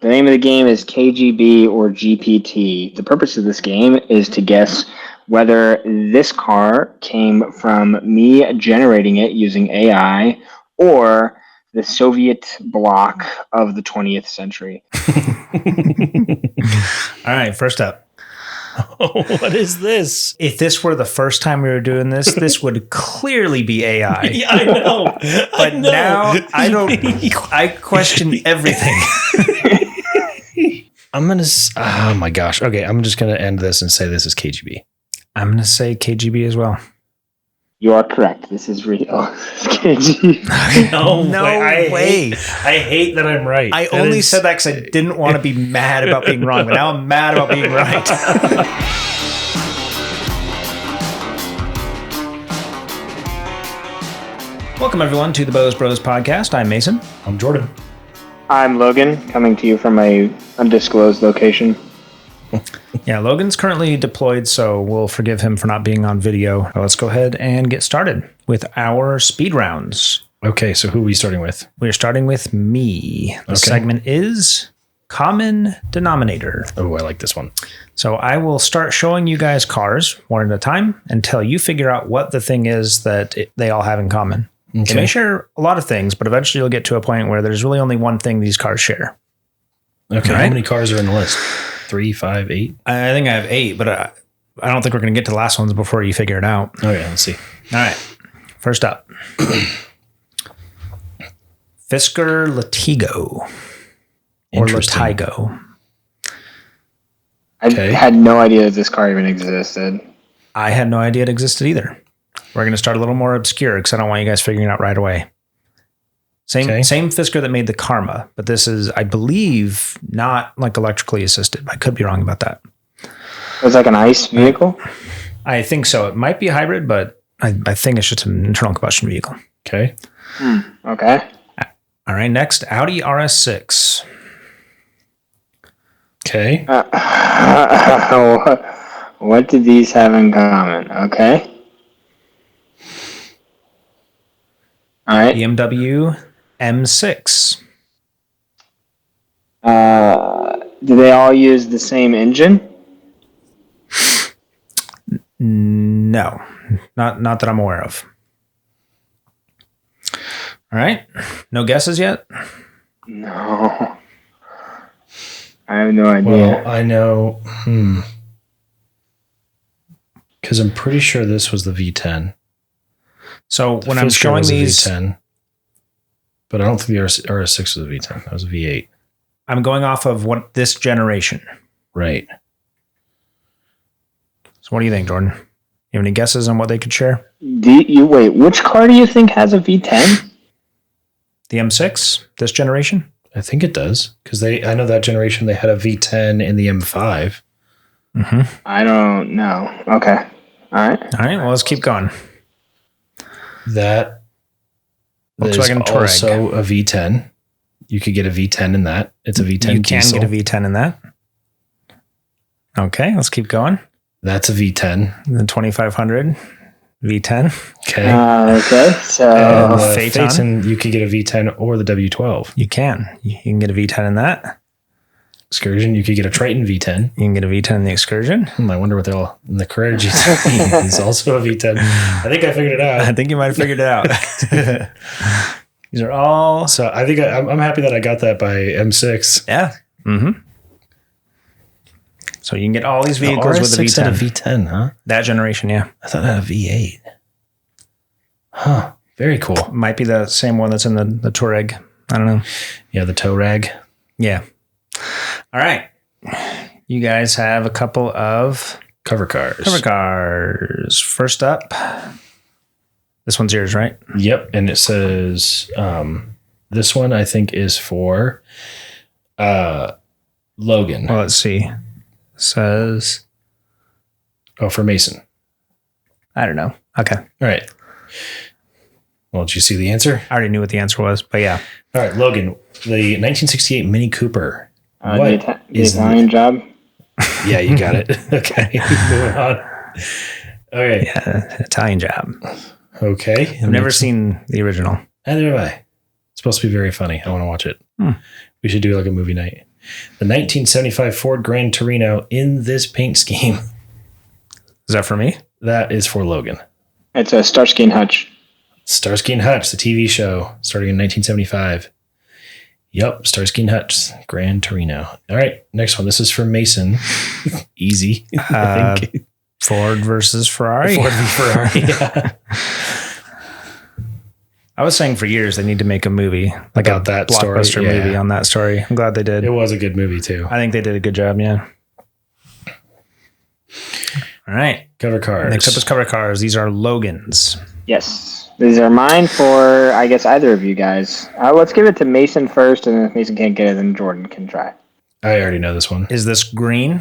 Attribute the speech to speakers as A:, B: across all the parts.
A: The name of the game is KGB or GPT. The purpose of this game is to guess whether this car came from me generating it using AI or the Soviet bloc of the 20th century.
B: All right, first up.
C: Oh, what is this?
B: If this were the first time we were doing this, this would clearly be AI.
C: Yeah, I know.
B: But now I question everything.
C: Oh my gosh. Okay, I'm just gonna end this and say this is KGB.
B: I'm going to say KGB as well.
A: You are correct. This is real. KGB.
B: No way.
C: I hate that I'm right.
B: I only said that because I didn't want to be mad about being wrong, but now I'm mad about being right. Welcome, everyone, to the Bose Bros podcast. I'm Mason.
C: I'm Jordan.
A: I'm Logan, coming to you from a undisclosed location.
B: Yeah, Logan's currently deployed, so we'll forgive him for not being on video. Let's go ahead and get started with our speed rounds.
C: Okay, so who are we starting with?
B: We're starting with me. The segment is Common Denominator.
C: Oh, I like this one.
B: So I will start showing you guys cars one at a time until you figure out what the thing is that they all have in common. Okay. They may share a lot of things, but eventually you'll get to a point where there's really only one thing these cars share.
C: Okay, right? How many cars are in the list? 3, 5, 8?
B: I think I have 8, but I don't think we're going to get to the last ones before you figure it out.
C: Oh, yeah, let's see.
B: All right. First up. Fisker Latigo. Or Latigo.
A: I had no idea that this car even existed.
B: I had no idea it existed either. We're going to start a little more obscure because I don't want you guys figuring it out right away. Same Fisker that made the Karma, but this is, I believe, not like electrically assisted. I could be wrong about that.
A: It's like an ICE vehicle?
B: I think so. It might be a hybrid, but I think it's just an internal combustion vehicle.
C: Okay.
A: Okay.
B: All right. Next, Audi RS6.
C: Okay.
A: What did these have in common? Okay. All right.
B: BMW M6.
A: Do they all use the same engine?
B: No, not that I'm aware of. All right. No guesses yet?
A: No. I have no idea.
C: Well, I know. Because I'm pretty sure this was the V10.
B: So when I'm showing these,
C: V10, but I don't think the RS6 was a V10. That was a V8.
B: I'm going off of what this generation.
C: Right.
B: So what do you think, Jordan? You have any guesses on what they could share?
A: Wait, which car do you think has a V10?
B: The M6, this generation?
C: I think it does. Because I know that generation, they had a V10 in the M5.
B: Mm-hmm.
A: I don't know. Okay. All right.
B: Well, let's keep going.
C: That
B: Volkswagen
C: is also a V10. You could get a V10 in that. It's a V10
B: You can
C: diesel.
B: get a V10 in that. Okay, let's keep going.
C: That's a V10.
B: The 2500 V10.
C: Okay.
A: Okay. So
C: Phaeton, you could get a V10 or the W12.
B: You can. You can get a V10 in that.
C: Excursion, you could get a Triton V10.
B: You can get a V10 in the Excursion.
C: I wonder what they'll... And the Carrera GT is also a V10. I think I figured it out.
B: I think you might have figured it out. These are all...
C: So I think I'm happy that I got that by M6.
B: Yeah. Mm-hmm. So you can get all these vehicles with a V10.
C: Had a V10, huh?
B: That generation, yeah.
C: I thought it had a V8. Huh. Very cool.
B: Might be the same one that's in the Touareg. I don't know.
C: Yeah, the tow rag.
B: Yeah. All right. You guys have a couple of
C: cover cars.
B: First up, this one's yours, right?
C: Yep. And it says, this one I think is for Logan.
B: Well, let's see. It says...
C: Oh, for Mason.
B: I don't know. Okay.
C: All right. Well, did you see the answer?
B: I already knew what the answer was, but yeah.
C: All right, Logan, the 1968 Mini Cooper.
A: The Italian Job?
C: Yeah, you got it. Okay, moving on. Okay.
B: Yeah, Italian Job.
C: Okay.
B: I've never seen the original.
C: Neither have I. It's supposed to be very funny. I want to watch it. We should do like a movie night. The 1975 Ford Grand Torino in this paint scheme.
B: Is that for me?
C: That is for Logan.
A: It's a Starsky and Hutch.
C: Starsky and Hutch, the TV show, starting in 1975. Yep, Starsky and Hutch, Gran Torino. All right, next one. This is for Mason. Easy, I think.
B: Ford versus Ferrari.
C: Ford v Ferrari. Yeah.
B: I was saying for years they need to make a movie, like
C: About
B: a
C: that
B: blockbuster
C: story, yeah.
B: movie on that story. I'm glad they did.
C: It was a good movie too.
B: I think they did a good job. Yeah. All right.
C: Cover cars.
B: Next up is cover cars. These are Logan's.
A: Yes. These are mine for, I guess, either of you guys. Let's give it to Mason first, and if Mason can't get it, then Jordan can try.
C: I already know this one.
B: Is this green?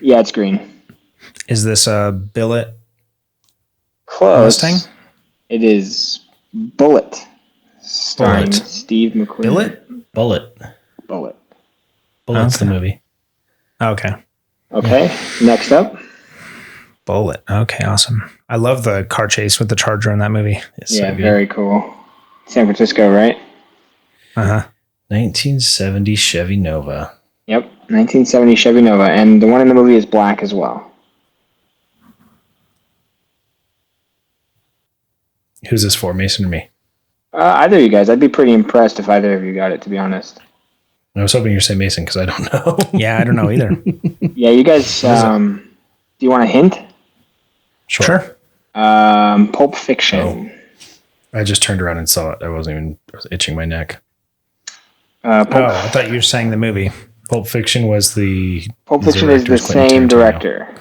A: Yeah, it's green.
B: Is this a billet?
A: Close.
B: Mustang?
A: It is Bullet. Starring
C: Bullet.
A: Steve McQueen.
B: Billet?
C: Bullet.
A: Bullet.
C: Bullet's
B: Okay.
C: the movie.
B: Okay.
A: Okay, next up.
B: Bullet. Okay, awesome. I love the car chase with the Charger in that movie.
C: It's
A: Yeah,
C: so good.
A: very cool. San Francisco, right?
B: Uh-huh.
C: 1970 Chevy Nova.
A: Yep, 1970 Chevy Nova, and the one in the movie is black as well.
C: Who's this for, Mason or me?
A: Either of you guys. I'd be pretty impressed if either of you got it, to be honest.
C: I was hoping you'd say Mason because I don't know.
B: Yeah, I don't know either.
A: Yeah, you guys, do you want a hint?
C: Sure.
A: Pulp Fiction.
C: I just turned around and saw it. I was itching my neck.
A: Pulp
B: I thought you were saying the movie.
C: Pulp Fiction was the...
A: Pulp Fiction is the
C: director's Quentin
A: same
C: Tarantino.
A: director.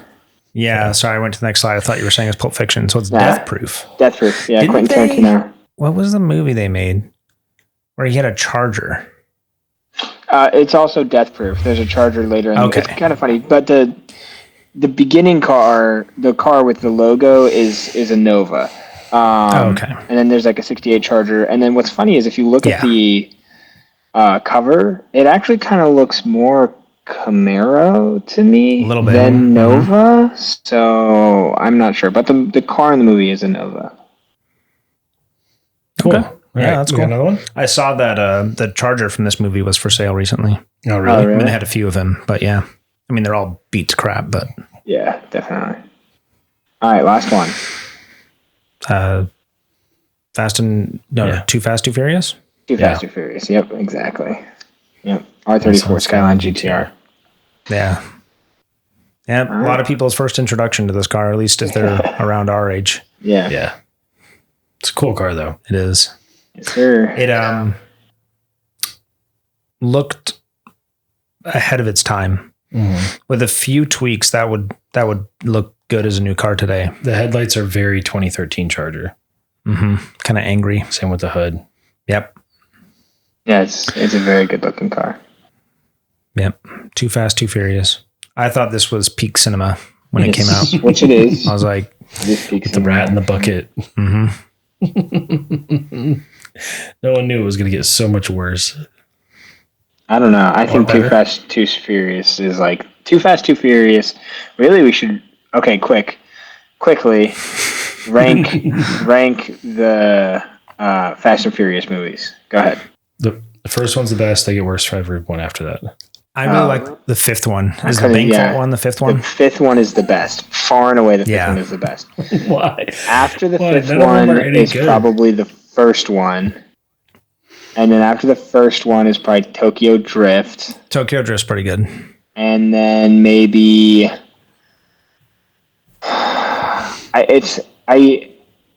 B: Yeah, sorry, I went to the next slide. I thought you were saying it's Pulp Fiction, so it's
A: Nah.
B: Death Proof.
A: Death Proof. Yeah,
B: Didn't
A: Quentin
B: they-
A: Tarantino.
B: What was the movie they made where he had a Charger?
A: It's also Death Proof. There's a Charger later in
B: Okay.
A: It's kind of funny, but the beginning car, the car with the logo is a Nova.
B: Okay.
A: And then there's like a 68 Charger. And then what's funny is if you look at the cover, it actually kind of looks more Camaro to me
B: A little bit.
A: than Nova. So I'm not sure. But the car in the movie is a Nova.
C: Cool.
B: Okay.
C: All
B: Yeah,
C: right,
B: that's
C: we
B: cool.
C: got another one?
B: I saw that the Charger from this movie was for sale recently.
C: Oh,
A: Oh,
C: really?
B: I
A: really?
B: mean, they had a few of them, but yeah. I mean, they're all beat to crap, but
A: Yeah, definitely. All right, last one.
B: Too Fast, Too Furious?
A: Too Fast, Too Furious. Yep, exactly. Yep. R34 Skyline GTR.
B: Yeah. Yeah, a lot of people's first introduction to this car, at least if they're around our age.
A: Yeah.
C: Yeah. It's a cool car, though.
B: It is.
A: Yes, sir.
B: It looked ahead of its time.
C: Mm-hmm.
B: With a few tweaks, that would look good as a new car today.
C: The headlights are very 2013 Charger.
B: Mm-hmm. Kind of angry.
C: Same with the hood.
B: Yep.
A: Yeah, it's a very good looking car.
B: Yep. Too Fast, Too Furious. I thought this was peak cinema when it came out.
A: Which it is.
B: I was like,
C: The rat in the bucket.
B: mm-hmm.
C: No one knew it was going to get so much worse.
A: I don't know. I think Too
B: better.
A: Fast, Too Furious is like Too Fast, Too Furious. Really, we should. Okay, quickly rank the Fast and Furious movies. Go ahead.
C: The first one's the best. They get worse for every one after that.
B: I really like the fifth one. Is the
A: couldn't-
B: bank
A: yeah.
B: vault one the fifth
A: The
B: one?
A: fifth one is the best. Far and away, the fifth
B: Yeah.
A: one is the best.
C: Why?
A: After the
C: Why?
A: fifth
C: None of them
A: one
C: are any
A: is
C: good.
A: probably the first one. And then after the first one is probably Tokyo Drift.
B: Tokyo Drift's pretty good.
A: And then maybe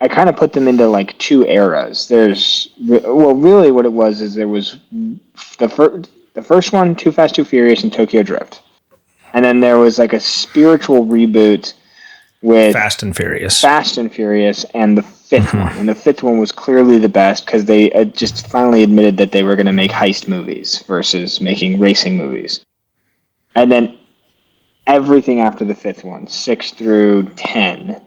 A: I kind of put them into like two eras. Really what it was is there was the first one, Too Fast, Too Furious, and Tokyo Drift. And then there was like a spiritual reboot with
B: Fast and Furious.
A: Fast and Furious and the fifth one. And the fifth one was clearly the best because they just finally admitted that they were going to make heist movies versus making racing movies. And then everything after the fifth one, 6 through 10,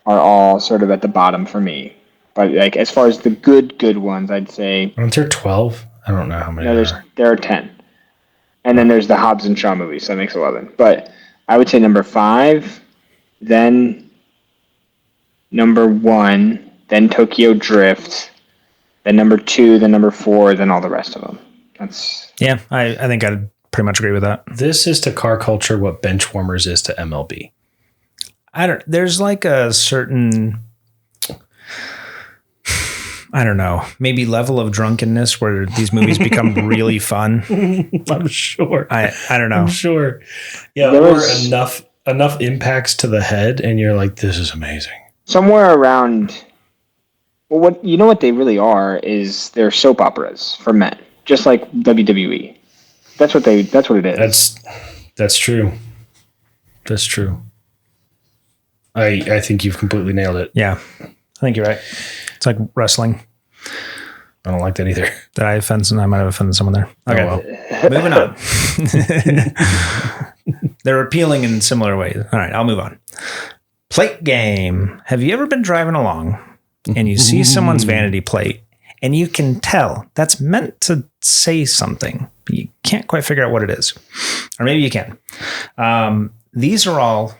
A: are all sort of at the bottom for me. But like as far as the good ones, I'd say
C: Aren't there 12? I don't know how many
A: there are 10. And then there's the Hobbs and Shaw movies, so that makes 11. But I would say number 5, then number 1, then Tokyo Drift, then number 2, then number 4, then all the rest of them. That's
B: Yeah, I think I'd pretty much agree with that.
C: This is to car culture what Benchwarmers is to MLB.
B: There's like a certain, I don't know, maybe level of drunkenness where these movies become really fun.
C: I'm sure.
B: I don't know.
C: I'm sure. Yeah,
A: There
C: or
A: was-
C: enough impacts to the head, and you're like, this is amazing.
A: Somewhere around, well, what they really are is they're soap operas for men, just like WWE. That's what it is.
C: That's true. That's true. I think you've completely nailed it.
B: Yeah, I think you're right. It's like wrestling.
C: I don't like that either.
B: Did I offend someone? I might have offended someone there. Okay,
C: Oh, well.
B: moving on. They're appealing in similar ways. All right, I'll move on. Plate game. Have you ever been driving along and you see someone's vanity plate and you can tell that's meant to say something, but you can't quite figure out what it is? Or maybe you can. These are all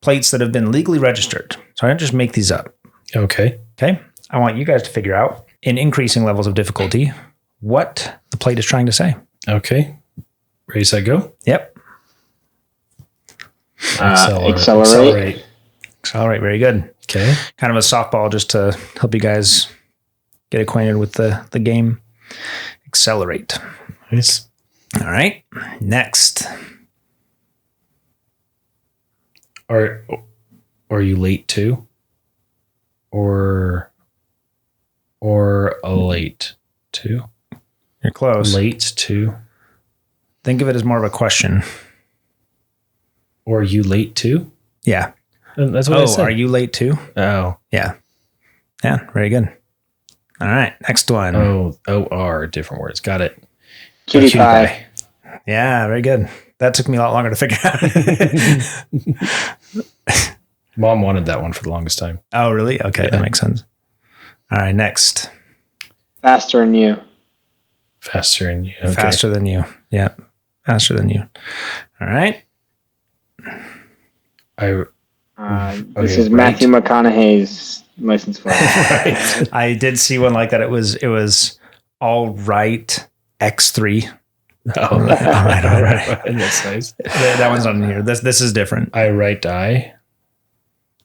B: plates that have been legally registered. So I don't just make these up.
C: Okay.
B: Okay. I want you guys to figure out, in increasing levels of difficulty, what the plate is trying to say.
C: Okay. Ready, set, go.
B: Yep.
A: Accelerate.
B: Accelerate. Very good.
C: Okay.
B: Kind of a softball just to help you guys get acquainted with the game. Accelerate.
C: Nice.
B: All right. Next.
C: Are you late too? Or a late too?
B: You're close.
C: Late too?
B: Think of it as more of a question.
C: Or are you late too?
B: Yeah.
C: That's what I said.
B: Are you late too?
C: Oh.
B: Yeah. Yeah. Very good. All right. Next one.
C: O-R, different words. Got it.
A: Cutie pie.
B: Yeah. Very good. That took me a lot longer to figure out.
C: Mom wanted that one for the longest time.
B: Oh, really? Okay.
C: Yeah.
B: That makes sense. All right. Next.
A: Faster than you.
C: Faster than you. Okay.
B: Faster than you. Yeah. Faster than you. All right.
A: This is Matthew McConaughey's license plate.
C: Right.
B: I did see one like that. It was all right. X3.
C: All
B: right.
C: That's nice.
B: That one's not in here. This is different.
C: I write die.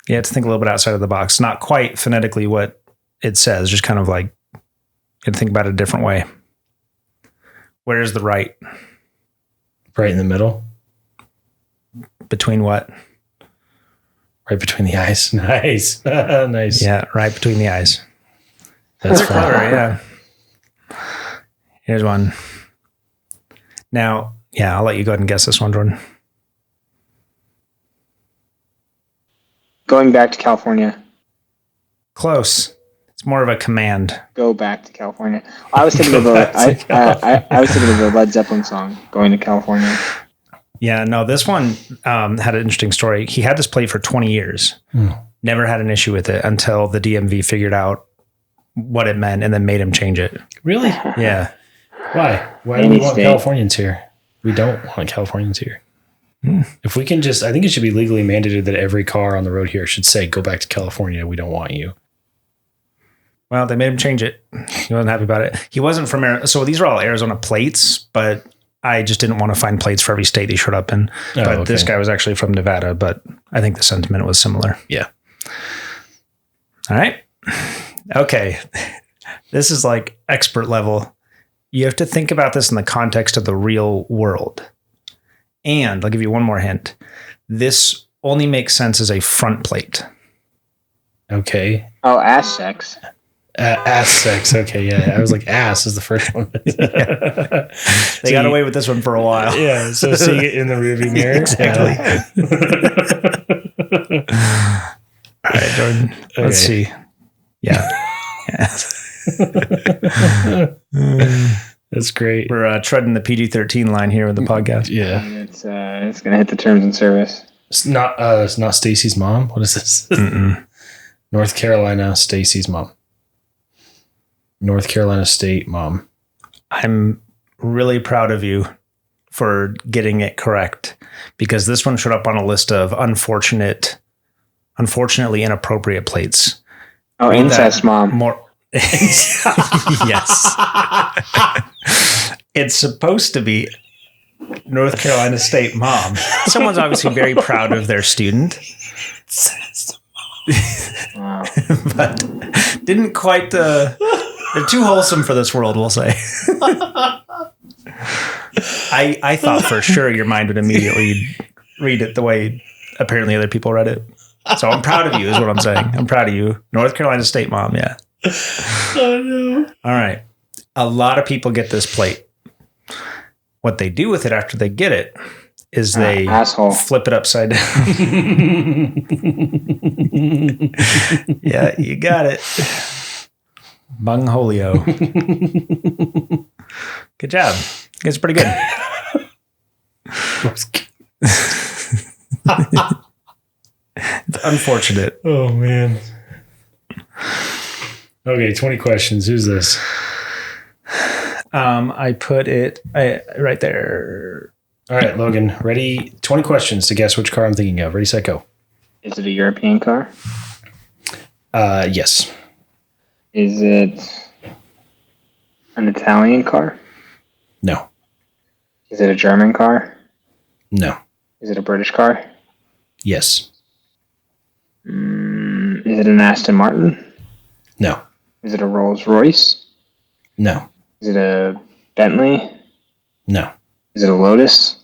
B: You have to think a little bit outside of the box. Not quite phonetically what it says, just kind of like you have to think about it a different way. Where is the right?
C: Right in the middle.
B: Between what?
C: Right between the eyes. Nice. Nice.
B: Yeah, right between the eyes.
C: That's
B: Clever,
C: fun.
B: yeah. Here's one. Now, yeah, I'll let you go ahead and guess this one, Jordan.
A: Going back to California.
B: Close. It's more of a command.
A: Go back to California. I was thinking of I was thinking of the Led Zeppelin song, Going to California.
B: Yeah, no, this one had an interesting story. He had this plate for 20 years. Never had an issue with it until the DMV figured out what it meant and then made him change it.
C: Really?
B: Yeah.
C: Why? Why do we want Californians here? We don't want Californians here. If we can just, I think it should be legally mandated that every car on the road here should say, go back to California. We don't want you.
B: Well, they made him change it. He wasn't happy about it. He wasn't from Arizona. So these are all Arizona plates, but I just didn't want to find plates for every state he showed up in. But this guy was actually from Nevada, but I think the sentiment was similar.
C: Yeah.
B: All right. Okay. This is like expert level. You have to think about this in the context of the real world. And I'll give you one more hint. This only makes sense as a front plate.
C: Okay.
A: Oh, ass sex.
C: Ass sex. Okay. Yeah. I was like, ass is the first one.
B: They got away with this one for a while.
C: Yeah. So seeing it in the rearview mirror.
B: Exactly. All right, Jordan. Let's see. Yeah.
C: That's great.
B: We're treading the PG-13 line here with the podcast.
C: Yeah.
A: It's gonna hit the terms and service.
C: It's not Stacy's mom. What is this? North Carolina, Stacy's mom. North Carolina State mom.
B: I'm really proud of you for getting it correct because this one showed up on a list of unfortunately inappropriate plates.
A: Oh,
B: Read
A: incest mom.
B: More. Yes. It's supposed to be North Carolina State mom. Someone's obviously very proud of their student.
A: Wow.
B: But didn't quite... they're too wholesome for this world, we'll say. I thought for sure your mind would immediately read it the way apparently other people read it. So I'm proud of you is what I'm saying. I'm proud of you. North Carolina State mom, yeah.
C: Oh, no.
B: All right. A lot of people get this plate. What they do with it after they get it is they flip it upside down. Yeah, you got it. Bungholio. Good job. It's pretty good. It's unfortunate.
C: Oh, man. Okay, 20 questions. Who's this?
B: I put it right there.
C: All right, Logan. Ready? 20 questions to guess which car I'm thinking of. Ready, set, go.
A: Is it a European car?
C: Yes.
A: Is it an Italian car?
C: No.
A: Is it a German car?
C: No.
A: Is it a British car?
C: Yes.
A: Is it an Aston Martin?
C: No.
A: Is it a Rolls Royce?
C: No.
A: Is it a Bentley?
C: No.
A: Is it a Lotus?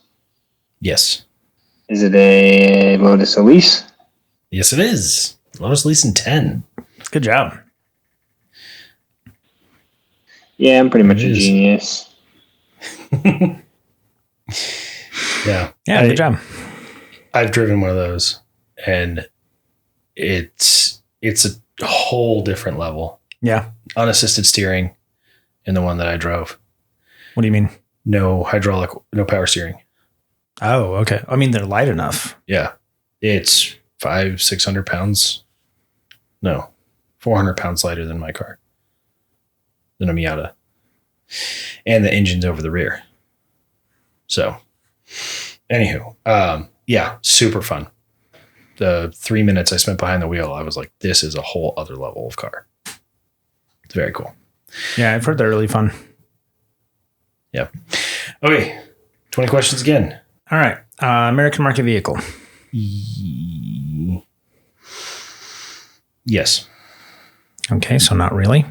C: Yes.
A: Is it a Lotus Elise?
C: Yes, it is. Lotus Elise in 10.
B: Good job.
A: Yeah, I'm pretty much a genius.
C: Yeah.
B: Yeah, good job.
C: I've driven one of those, and it's a whole different level.
B: Yeah.
C: Unassisted steering in the one that I drove.
B: What do you mean?
C: No hydraulic, no power steering.
B: Oh, okay. I mean, they're light enough.
C: Yeah. It's 500-600 pounds. No, 400 pounds lighter than my car, than a Miata. And the engine's over the rear. So, anywho, yeah, super fun. The 3 minutes I spent behind the wheel, I was like, this is a whole other level of car. It's very cool.
B: Yeah, I've heard they're really fun.
C: Yep. Okay, 20 questions again.
B: All right. American market vehicle.
C: Yes.
B: Okay, so not really.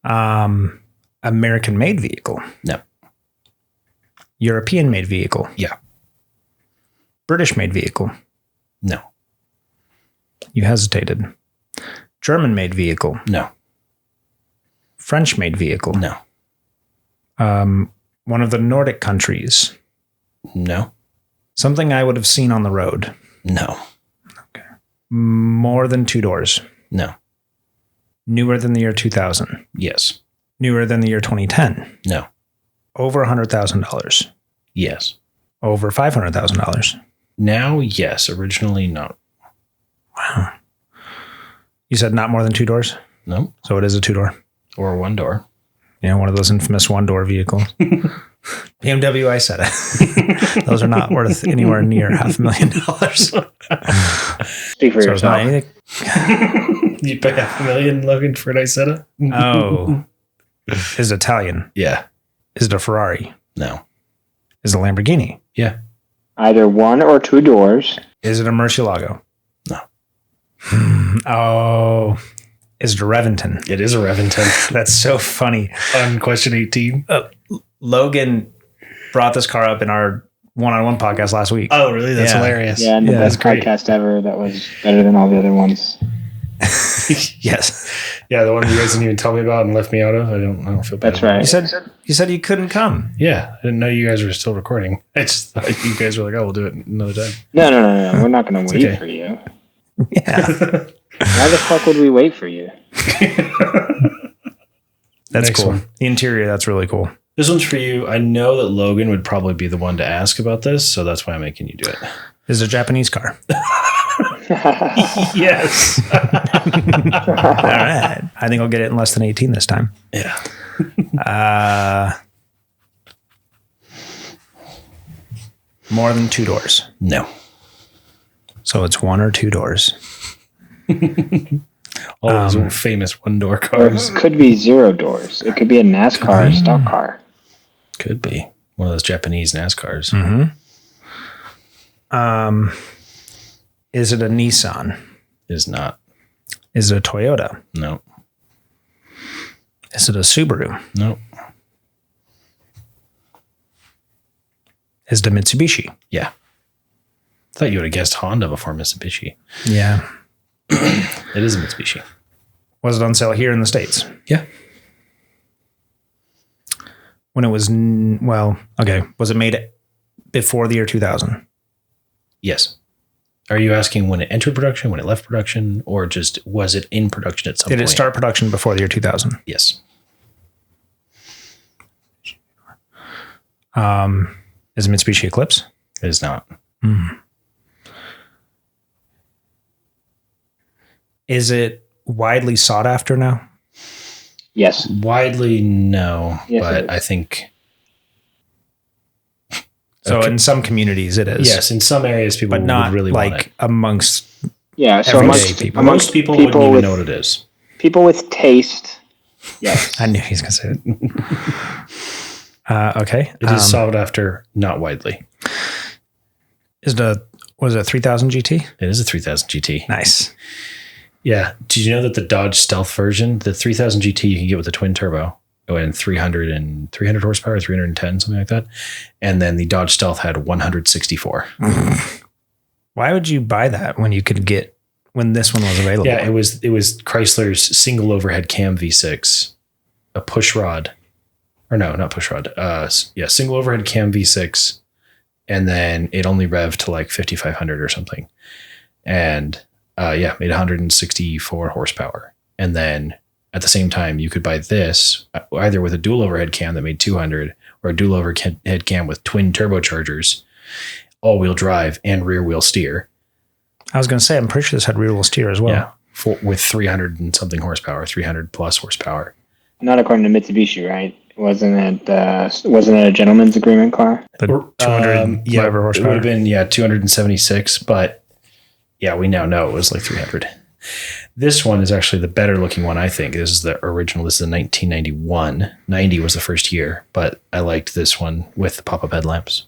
B: American made vehicle.
C: No.
B: European made vehicle.
C: Yeah.
B: British made vehicle.
C: No.
B: You hesitated. German made vehicle.
C: No.
B: French made vehicle.
C: No.
B: One of the Nordic countries.
C: No.
B: Something I would have seen on the road.
C: No.
B: Okay. More than 2 doors.
C: No.
B: Newer than the year 2000.
C: Yes.
B: Newer than the year 2010.
C: No.
B: Over $100,000.
C: Yes.
B: Over $500,000.
C: Now, yes. Originally, no.
B: Wow. You said not more than 2 doors?
C: No.
B: So it is a 2-door.
C: Or 1 door.
B: Yeah, one of those infamous 1-door vehicles. BMW Isetta. Those are not worth anywhere near $500,000.
A: Speak for
B: So it's not
A: yourself.
B: anything.
C: You pay $500,000, Logan, for an Isetta?
B: Oh. Is it Italian?
C: Yeah.
B: Is it a Ferrari?
C: No.
B: Is it a Lamborghini?
C: Yeah.
A: Either 1 or 2 doors.
B: Is it a Murcielago?
C: No.
B: Oh. Is it a Reventon?
C: It is a Reventon.
B: That's so funny.
C: On question 18.
B: Logan brought this car up in our one-on-one podcast last week.
C: Oh, really? That's hilarious.
A: Yeah, and the best
C: great.
A: podcast ever. That was better than all the other ones.
B: Yes.
C: Yeah, the one you guys didn't even tell me about and left me out of. I don't feel bad.
A: That's right.
B: You said you couldn't come.
C: Yeah, I didn't know you guys were still recording. I just thought you guys were like, oh, we'll do it another time.
A: No. We're not going to wait
C: okay.
A: for you.
B: Yeah.
A: Why the fuck would we wait for you?
B: That's
C: Next
B: cool.
C: one.
B: The interior, that's really cool.
C: This one's for you. I know that Logan would probably be the one to ask about this, so that's why I'm making you do it.
B: This is a Japanese car.
C: Yes.
B: All right. I think I'll get it in less than 18 this time.
C: Yeah.
B: More than 2 doors.
C: No.
B: So it's 1 or 2 doors.
C: All those famous 1-door
A: Or
C: cars.
A: it could be 0 doors. It could be a NASCAR stock car.
C: Could be. One of those Japanese NASCARs.
B: Mm-hmm. Is it a Nissan?
C: It is not.
B: Is it a Toyota?
C: No.
B: Is it a Subaru?
C: No.
B: Is it a Mitsubishi?
C: Yeah. I thought you would have guessed Honda before Mitsubishi.
B: Yeah.
C: It is a Mitsubishi.
B: Was it on sale here in the States?
C: Yeah.
B: When it was, was it made before the year 2000?
C: Yes. Are you asking when it entered production, when it left production, or just was it in production at some point?
B: Did it start production before the year 2000?
C: Yes.
B: Is it Mitsubishi Eclipse?
C: It is not.
B: Is it widely sought after now?
A: Yes.
C: Widely, no.
A: Yes,
C: but I think...
B: So in some communities it is.
C: Yes, in some areas people
B: but not
C: would really want it.
B: Amongst
A: so
B: people.
C: Most people wouldn't even know what it is.
A: People with taste. Yes.
B: I knew he was going to say it. Okay.
C: It is sought after, not widely.
B: Was it a 3000 GT?
C: It is a 3000 GT.
B: Nice.
C: Yeah. Did you know that the Dodge Stealth version, the 3000 GT you can get with a twin turbo and 300 horsepower, 310, something like that. And then the Dodge Stealth had 164.
B: Why would you buy that when you could get, when this one was available?
C: Yeah, it was Chrysler's single overhead cam V6, a push rod, or no, not push rod. Single overhead cam V6, and then it only revved to like 5,500 or something, and made 164 horsepower. And then at the same time, you could buy this either with a dual overhead cam that made 200, or a dual overhead cam with twin turbochargers, all-wheel drive and rear-wheel steer.
B: I was going to say, I'm pretty sure this had rear-wheel steer as well.
C: Yeah, with 300 and something horsepower, 300 plus horsepower.
A: Not according to Mitsubishi, right? Wasn't it a gentleman's agreement car?
B: The 200 whatever horsepower.
C: It would have been 276, but yeah, we now know it was like 300. This one is actually the better looking one, I think. This is the original. This is the 1991. 90 was the first year, but I liked this one with the pop-up headlamps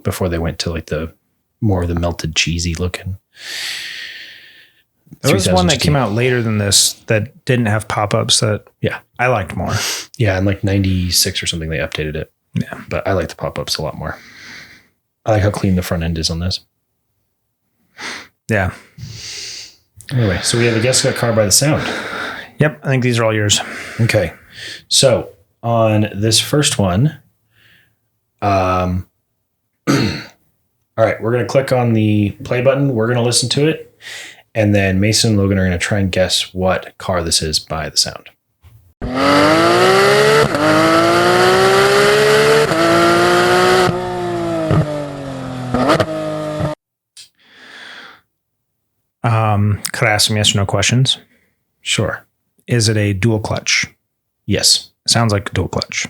C: before they went to like the more of the melted cheesy looking.
B: There was one that came out later than this that didn't have pop-ups that I liked more.
C: Yeah, in like 96 or something they updated it.
B: Yeah.
C: But I like the pop-ups a lot more. I like how clean the front end is on this.
B: Yeah.
C: Anyway, so we have a guess got car by the sound.
B: Yep, I think these are all yours.
C: Okay. So on this first one, all right, we're going to click on the play button. We're going to listen to it. And then Mason and Logan are going to try and guess what car this is by the sound.
B: Could I ask some yes or no questions?
C: Sure.
B: Is it a dual clutch?
C: Yes.
B: Sounds like a dual clutch.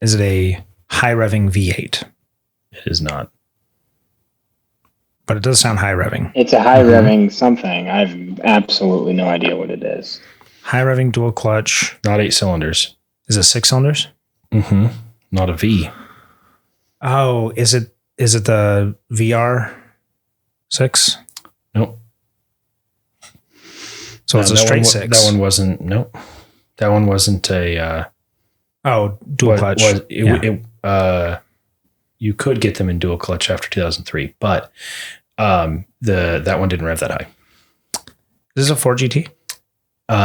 B: Is it a high revving V8?
C: It is not.
B: But it does sound high revving.
A: It's a high revving something. I've absolutely no idea what it is.
B: High revving dual clutch.
C: Not 8 cylinders.
B: Is it 6 cylinders?
C: Mm-hmm. Not a V.
B: Oh, is it the VR6?
C: Nope.
B: So it's a straight 6.
C: That one wasn't. Nope. That one wasn't a.
B: Dual clutch.
C: You could get them in dual clutch after 2003, but that one didn't rev that high.
B: Is this a 4GT?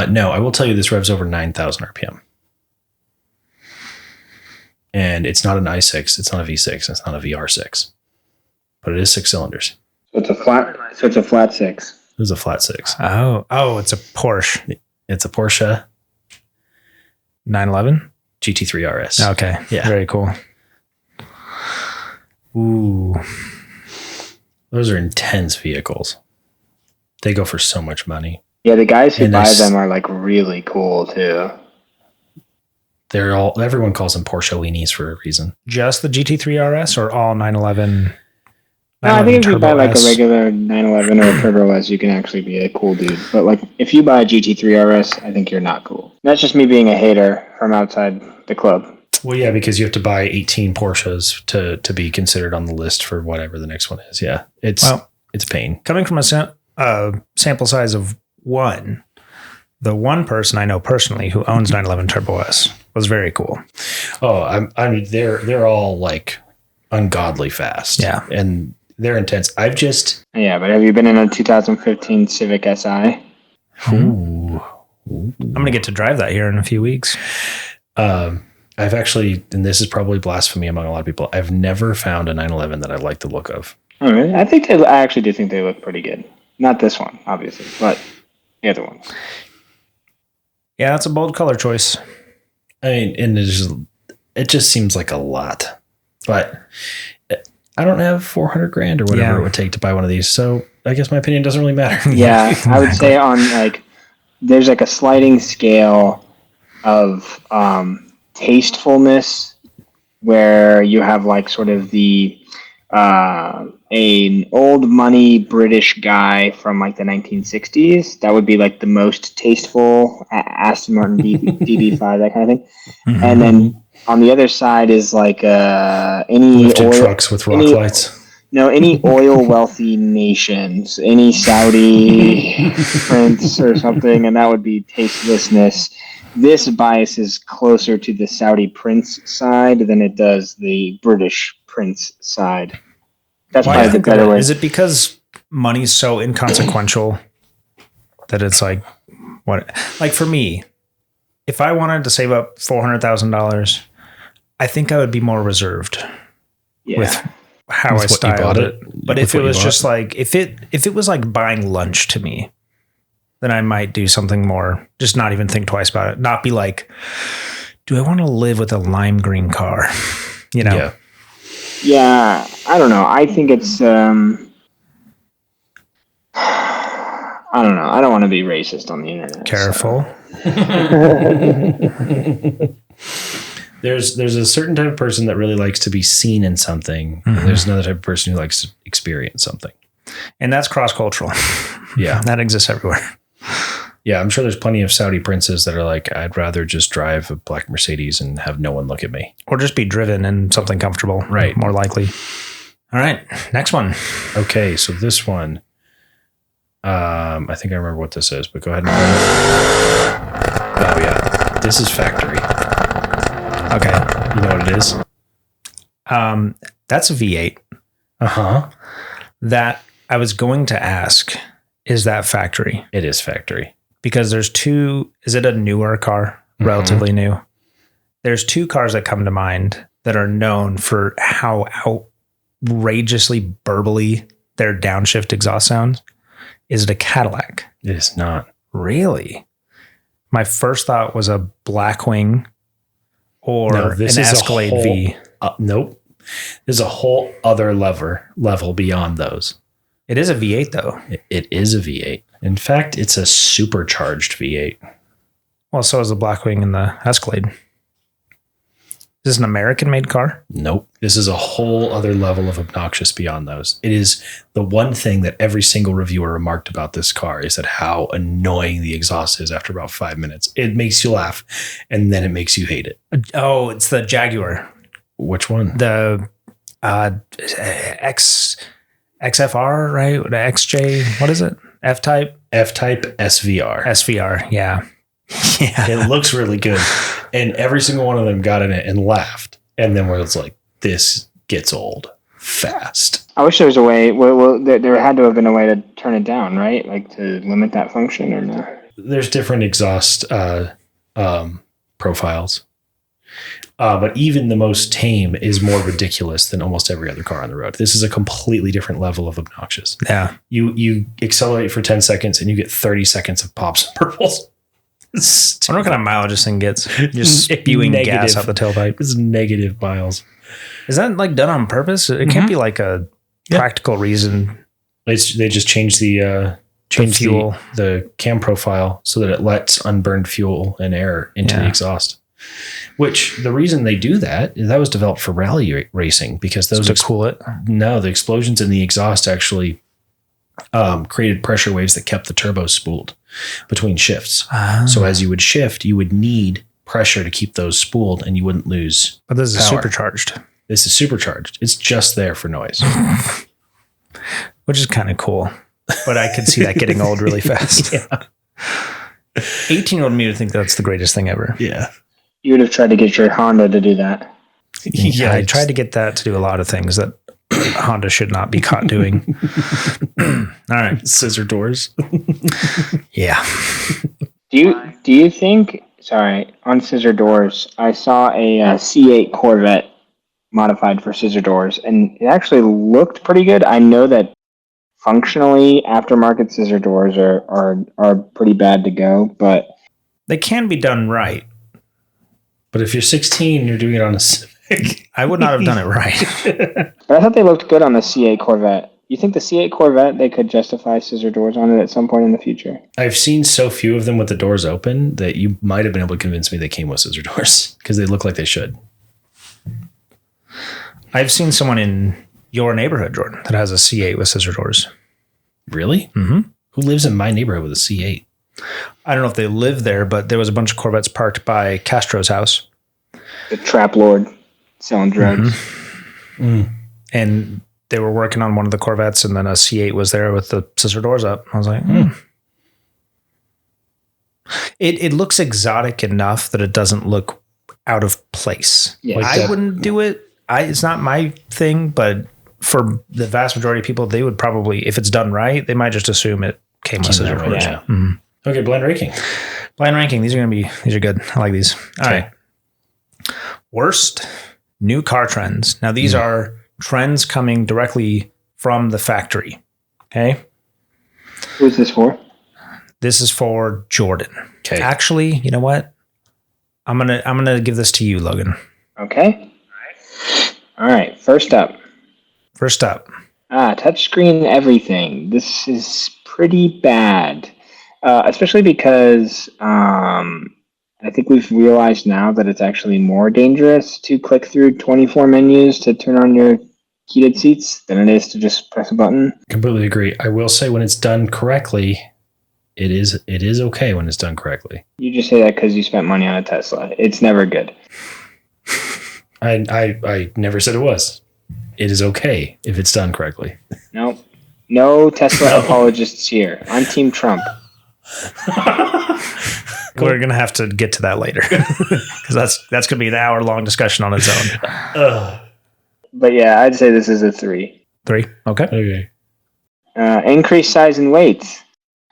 C: No, I will tell you this revs over 9,000 RPM. And it's not an i6, it's not a V6, it's not a VR6. But it is 6 cylinders.
A: So it's a flat 6.
C: It is a flat 6.
B: Oh, it's a Porsche.
C: It's a Porsche
B: 911
C: GT3 RS.
B: Okay.
C: Yeah.
B: Very cool. Ooh.
C: Those are intense vehicles. They go for so much money.
A: Yeah, the guys who buy them are like really cool too.
C: Everyone calls them Porsche weenies for a reason.
B: Just the GT3 RS or all 911?
A: No, I think if you buy like a regular 911 or a Turbo S, you can actually be a cool dude. But like if you buy a GT3 RS, I think you're not cool. That's just me being a hater from outside the club.
C: Well, yeah, because you have to buy 18 Porsches to be considered on the list for whatever the next one is. Yeah, it's a pain.
B: Coming from a sample size of one, the one person I know personally who owns 911 Turbo S was very cool.
C: Oh, I mean, they're all like ungodly fast.
B: Yeah,
C: and they're intense. But
A: have you been in a 2015 Civic Si?
B: Ooh. I'm gonna get to drive that here in a few weeks.
C: I've actually, and this is probably blasphemy among a lot of people, I've never found a 911 that I like the look of.
A: Oh, really? I actually do think they look pretty good. Not this one, obviously, but the other ones.
B: Yeah, that's a bold color choice.
C: I mean, and it just seems like a lot, but I don't have $400,000 or whatever it would take to buy one of these. So I guess my opinion doesn't really matter.
A: Yeah, I would say on there's a sliding scale of tastefulness where you have sort of the an old money British guy from the 1960s. That would be the most tasteful Aston Martin DB5, that kind of thing. Mm-hmm. And then on the other side is any
C: lifted trucks with rock lights.
A: No, any oil wealthy nations, any Saudi prince or something, and that would be tastelessness. This bias is closer to the Saudi prince side than it does the British prince side. That's probably the better way.
B: Is it because money's so inconsequential that it's what? For me, if I wanted to save up $400,000, I think I would be more reserved with how I styled it. But if it was just if it was buying lunch to me, then I might do something more. Just not even think twice about it. Not be do I want to live with a lime green car?
C: Yeah.
A: Yeah, I don't know. I think it's I don't know. I don't want to be racist on the internet.
B: Careful.
C: So. There's a certain type of person that really likes to be seen in something. Mm-hmm. And there's another type of person who likes to experience something.
B: And that's cross-cultural.
C: Yeah.
B: That exists everywhere.
C: Yeah, I'm sure there's plenty of Saudi princes that are I'd rather just drive a black Mercedes and have no one look at me.
B: Or just be driven in something comfortable.
C: Right.
B: More likely. All right. Next one.
C: Okay, so this one, I think I remember what this is, but go ahead and oh, yeah. This is factory.
B: Okay.
C: You know what it is?
B: That's a V8.
C: Uh-huh.
B: That I was going to ask, is that factory?
C: It is factory.
B: Because there's two, is it a newer car? Relatively new. There's two cars that come to mind that are known for how outrageously burbly their downshift exhaust sounds. Is it a Cadillac?
C: It is not.
B: Really? My first thought was a Blackwing or an Escalade V.
C: Nope. There's a whole other level beyond those.
B: It is a V8 though.
C: It is a V8. In fact, it's a supercharged V8.
B: Well, so is the Blackwing and the Escalade. Is this an American-made car?
C: Nope. This is a whole other level of obnoxious beyond those. It is the one thing that every single reviewer remarked about this car is that how annoying the exhaust is after about 5 minutes. It makes you laugh, and then it makes you hate it.
B: Oh, it's the Jaguar.
C: Which one?
B: The XFR, right? The XJ, what is it? F-Type?
C: F-Type SVR.
B: SVR, yeah. Yeah.
C: It looks really good. And every single one of them got in it and laughed. And then where it's this gets old fast.
A: I wish there was a way. Well, there had to have been a way to turn it down, right? To limit that function or no?
C: There's different exhaust profiles. But even the most tame is more ridiculous than almost every other car on the road. This is a completely different level of obnoxious.
B: Yeah.
C: You accelerate for 10 seconds and you get 30 seconds of pops and purples.
B: I wonder what kind of mileage this thing gets. Just spewing gas out the tailpipe.
C: It's negative miles.
B: Is that done on purpose? It can't be a practical reason.
C: They just change the fuel, the cam profile so that it lets unburned fuel and air into the exhaust. Which the reason they do that was developed for rally racing because those
B: to cool it.
C: No, the explosions in the exhaust actually created pressure waves that kept the turbo spooled between shifts. So as you would shift, you would need pressure to keep those spooled and you wouldn't lose.
B: But this is
C: power.
B: supercharged.
C: This is supercharged. It's just there for noise.
B: Which is kind of cool. But I could see that getting old really fast.
C: Yeah.
B: 18-year-old me would think that's the greatest thing ever.
C: Yeah.
A: You would have tried to get your Honda to do that.
B: Yeah, I tried to get that to do a lot of things that Honda should not be caught doing. All right.
C: Scissor doors.
B: Yeah.
A: Do you think, sorry, on scissor doors, I saw a C8 Corvette modified for scissor doors, and it actually looked pretty good. I know that functionally aftermarket scissor doors are pretty bad to go, but
B: they can be done right.
C: But if you're 16, you're doing it on a Civic.
B: I would not have done it right.
A: But I thought they looked good on the C8 Corvette. You think the C8 Corvette, they could justify scissor doors on it at some point in the future?
C: I've seen so few of them with the doors open that you might have been able to convince me they came with scissor doors because they look like they should.
B: I've seen someone in your neighborhood, Jordan, that has a C8 with scissor doors.
C: Really?
B: Mm-hmm.
C: Who lives in my neighborhood with a C8?
B: I don't know if they live there, but there was a bunch of Corvettes parked by Castro's house.
A: The trap lord selling drugs.
C: Mm-hmm. Mm.
B: And they were working on one of the Corvettes, and then a C8 was there with the scissor doors up. I was like, It looks exotic enough that it doesn't look out of place.
A: Yeah,
B: like I wouldn't do it. It's not my thing, but for the vast majority of people, they would probably, if it's done right, they might just assume it came with scissor doors.
C: Yeah. Mm-hmm. Okay, blind ranking.
B: Blind ranking. These are good. I like these. All right. Worst new car trends. Now, these are trends coming directly from the factory. Okay.
A: Who's this for?
B: This is for Jordan.
C: Okay.
B: Actually, you know what? I'm gonna give this to you, Logan.
A: Okay. All right. First up. Touchscreen everything. This is pretty bad, especially because I think we've realized now that it's actually more dangerous to click through 24 menus to turn on your heated seats than it is to just press a button.
C: Completely agree. I will say when it's done correctly, it is okay when it's done correctly.
A: You just say that because you spent money on a Tesla. It's never good.
C: I never said it was. It is okay if it's done correctly.
A: No Tesla apologists here. I'm Team Trump.
B: We're gonna have to get to that later because that's gonna be an hour-long discussion on its own.
A: But yeah, I'd say this is a 3.
B: 3. Okay.
A: Increased size and weight.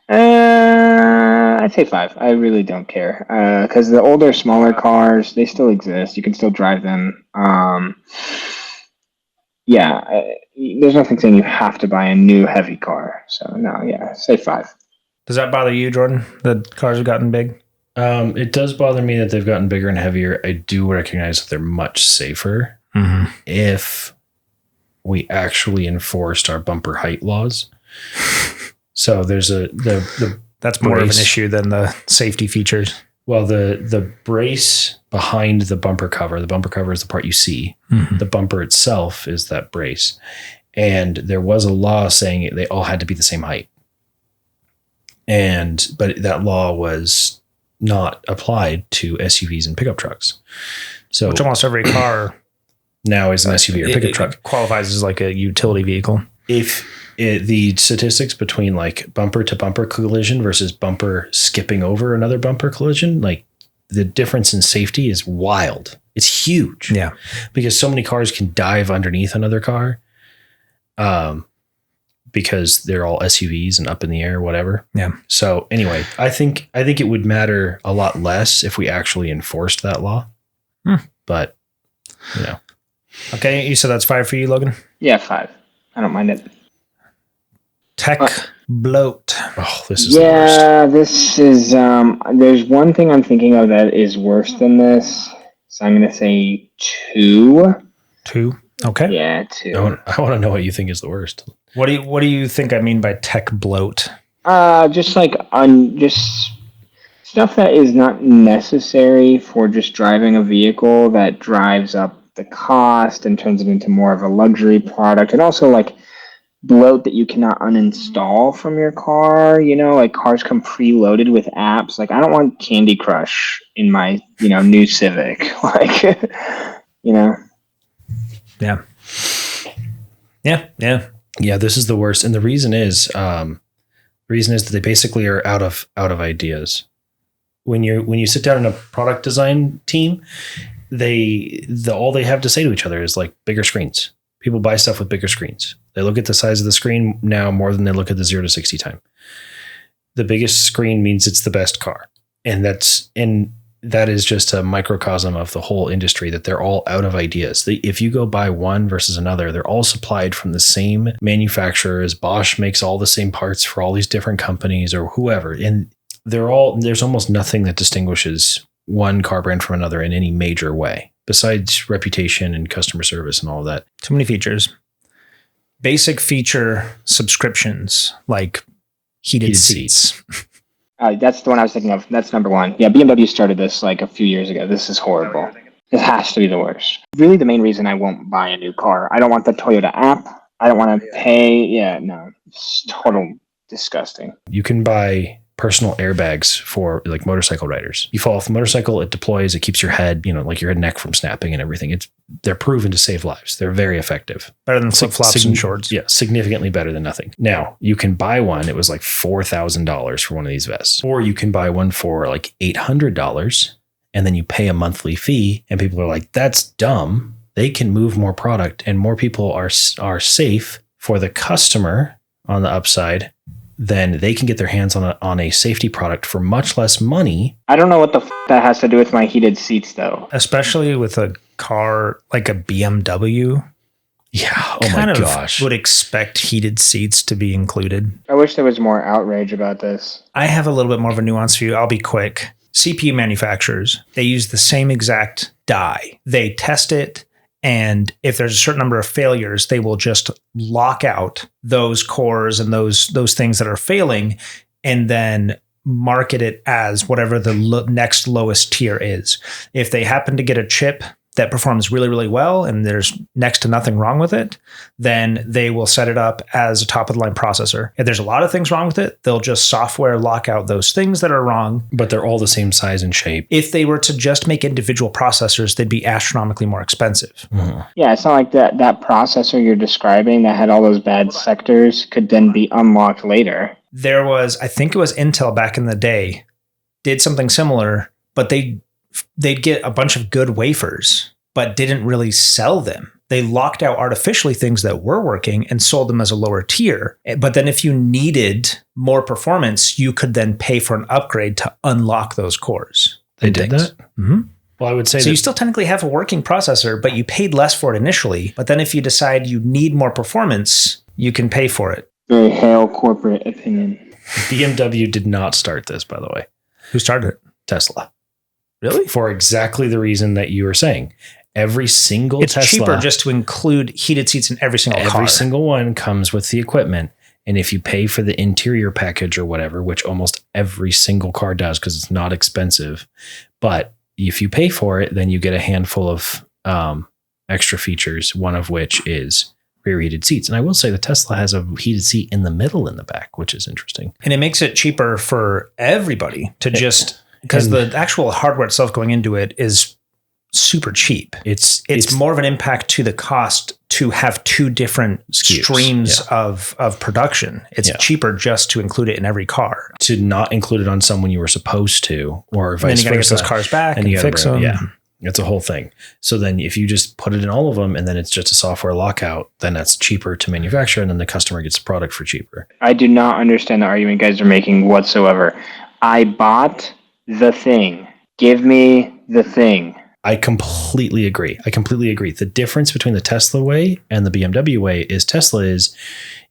A: I'd say 5. I really don't care because the older, smaller cars, they still exist. You can still drive them. There's nothing saying you have to buy a new heavy car. So no, yeah, say 5.
B: Does that bother you, Jordan? The cars have gotten big?
C: It does bother me that they've gotten bigger and heavier. I do recognize that they're much safer if we actually enforced our bumper height laws. So there's
B: that's more of an issue than the safety features.
C: Well, the brace behind the bumper cover. The bumper cover is the part you see. Mm-hmm. The bumper itself is that brace. And there was a law saying they all had to be the same height. But that law was not applied to SUVs and pickup trucks. So
B: which almost every car
C: now is an SUV or pickup truck.
B: Qualifies as like a utility vehicle.
C: If the statistics between like bumper to bumper collision versus bumper skipping over another bumper collision, like the difference in safety is wild. It's huge.
B: Yeah.
C: Because so many cars can dive underneath another car. Because they're all SUVs and up in the air, whatever.
B: Yeah.
C: So anyway, I think it would matter a lot less if we actually enforced that law. But,
B: Okay, you said that's 5 for you, Logan?
A: Yeah, 5. I don't mind it.
B: Tech bloat.
C: Oh, this is the worst.
A: Yeah, this is, there's one thing I'm thinking of that is worse than this. So I'm going to say 2.
B: 2? Okay.
A: Yeah, 2.
C: I want to know what you think is the worst.
B: What do you think I mean by tech bloat?
A: Just like just stuff that is not necessary for just driving a vehicle that drives up the cost and turns it into more of a luxury product. And also like bloat that you cannot uninstall from your car. Like cars come preloaded with apps. Like I don't want Candy Crush in my, new Civic. Like,
B: Yeah. Yeah.
C: Yeah, this is the worst. And the reason is that they basically are out of ideas. When you sit down in a product design team, all they have to say to each other is like bigger screens. People buy stuff with bigger screens. They look at the size of the screen now more than they look at the 0 to 60 time. The biggest screen means it's the best car. And that is just a microcosm of the whole industry, that they're all out of ideas. If you go buy one versus another, they're all supplied from the same manufacturers. Bosch makes all the same parts for all these different companies or whoever. And there's almost nothing that distinguishes one car brand from another in any major way, besides reputation and customer service and all of that.
B: Too many features. Basic feature subscriptions like heated seats.
A: That's the one I was thinking of. That's number one. Yeah, BMW started this like a few years ago. This is horrible. It has to be the worst. Really, the main reason I won't buy a new car. I don't want the Toyota app. I don't want to pay. Yeah, no, it's total disgusting.
C: You can buy personal airbags for like motorcycle riders. You fall off the motorcycle, it deploys, it keeps your head, like your neck from snapping and everything. They're proven to save lives. They're very effective.
B: Better than flip-flops and shorts.
C: Yeah, significantly better than nothing. Now, you can buy one. It was like $4,000 for one of these vests. Or you can buy one for like $800 and then you pay a monthly fee. And people are like, that's dumb. They can move more product and more people are safe for the customer on the upside. Then they can get their hands on a safety product for much less money.
A: I don't know what the that has to do with my heated seats, though.
B: Especially with a car like a BMW.
C: Yeah. Oh my gosh.
B: Would expect heated seats to be included.
A: I wish there was more outrage about this.
B: I have a little bit more of a nuance for you. I'll be quick. CPU manufacturers, they use the same exact die. They test it. And if there's a certain number of failures, they will just lock out those cores and those things that are failing and then market it as whatever the next lowest tier is. If they happen to get a chip that performs really, really well and there's next to nothing wrong with it, then they will set it up as a top of the line processor. If there's a lot of things wrong with it, they'll just software lock out those things that are wrong.
C: But they're all the same size and shape.
B: If they were to just make individual processors, they'd be astronomically more expensive.
C: Mm-hmm.
A: Yeah, it's not like that processor you're describing that had all those bad sectors could then be unlocked later.
B: I think it was Intel back in the day, did something similar, but they'd get a bunch of good wafers, but didn't really sell them. They locked out artificially things that were working and sold them as a lower tier. But then if you needed more performance, you could then pay for an upgrade to unlock those cores.
C: They did that?
B: Mm-hmm.
C: Well, I would say
B: so. You still technically have a working processor, but you paid less for it initially. But then if you decide you need more performance, you can pay for it.
A: Very hale corporate opinion.
C: BMW did not start this, by the way.
B: Who started it?
C: Tesla.
B: Really?
C: For exactly the reason that you were saying. Every single
B: it's
C: Tesla.
B: It's cheaper just to include heated seats in every single car.
C: Every single one comes with the equipment. And if you pay for the interior package or whatever, which almost every single car does because it's not expensive, but if you pay for it, then you get a handful of extra features, one of which is rear heated seats. And I will say the Tesla has a heated seat in the middle in the back, which is interesting.
B: And it makes it cheaper for everybody to just... Because the actual hardware itself going into it is super cheap. It's more of an impact to the cost to have two different streams of production. It's cheaper just to include it in every car.
C: To not include it on some when you were supposed to, or vice versa.
B: And then you got to get those cars back and you fix them.
C: Yeah, it's a whole thing. So then if you just put it in all of them and then it's just a software lockout, then that's cheaper to manufacture and then the customer gets the product for cheaper.
A: I do not understand the argument you guys are making whatsoever. I bought the thing. Give me the thing.
C: I completely agree. The difference between the Tesla way and the BMW way is Tesla is,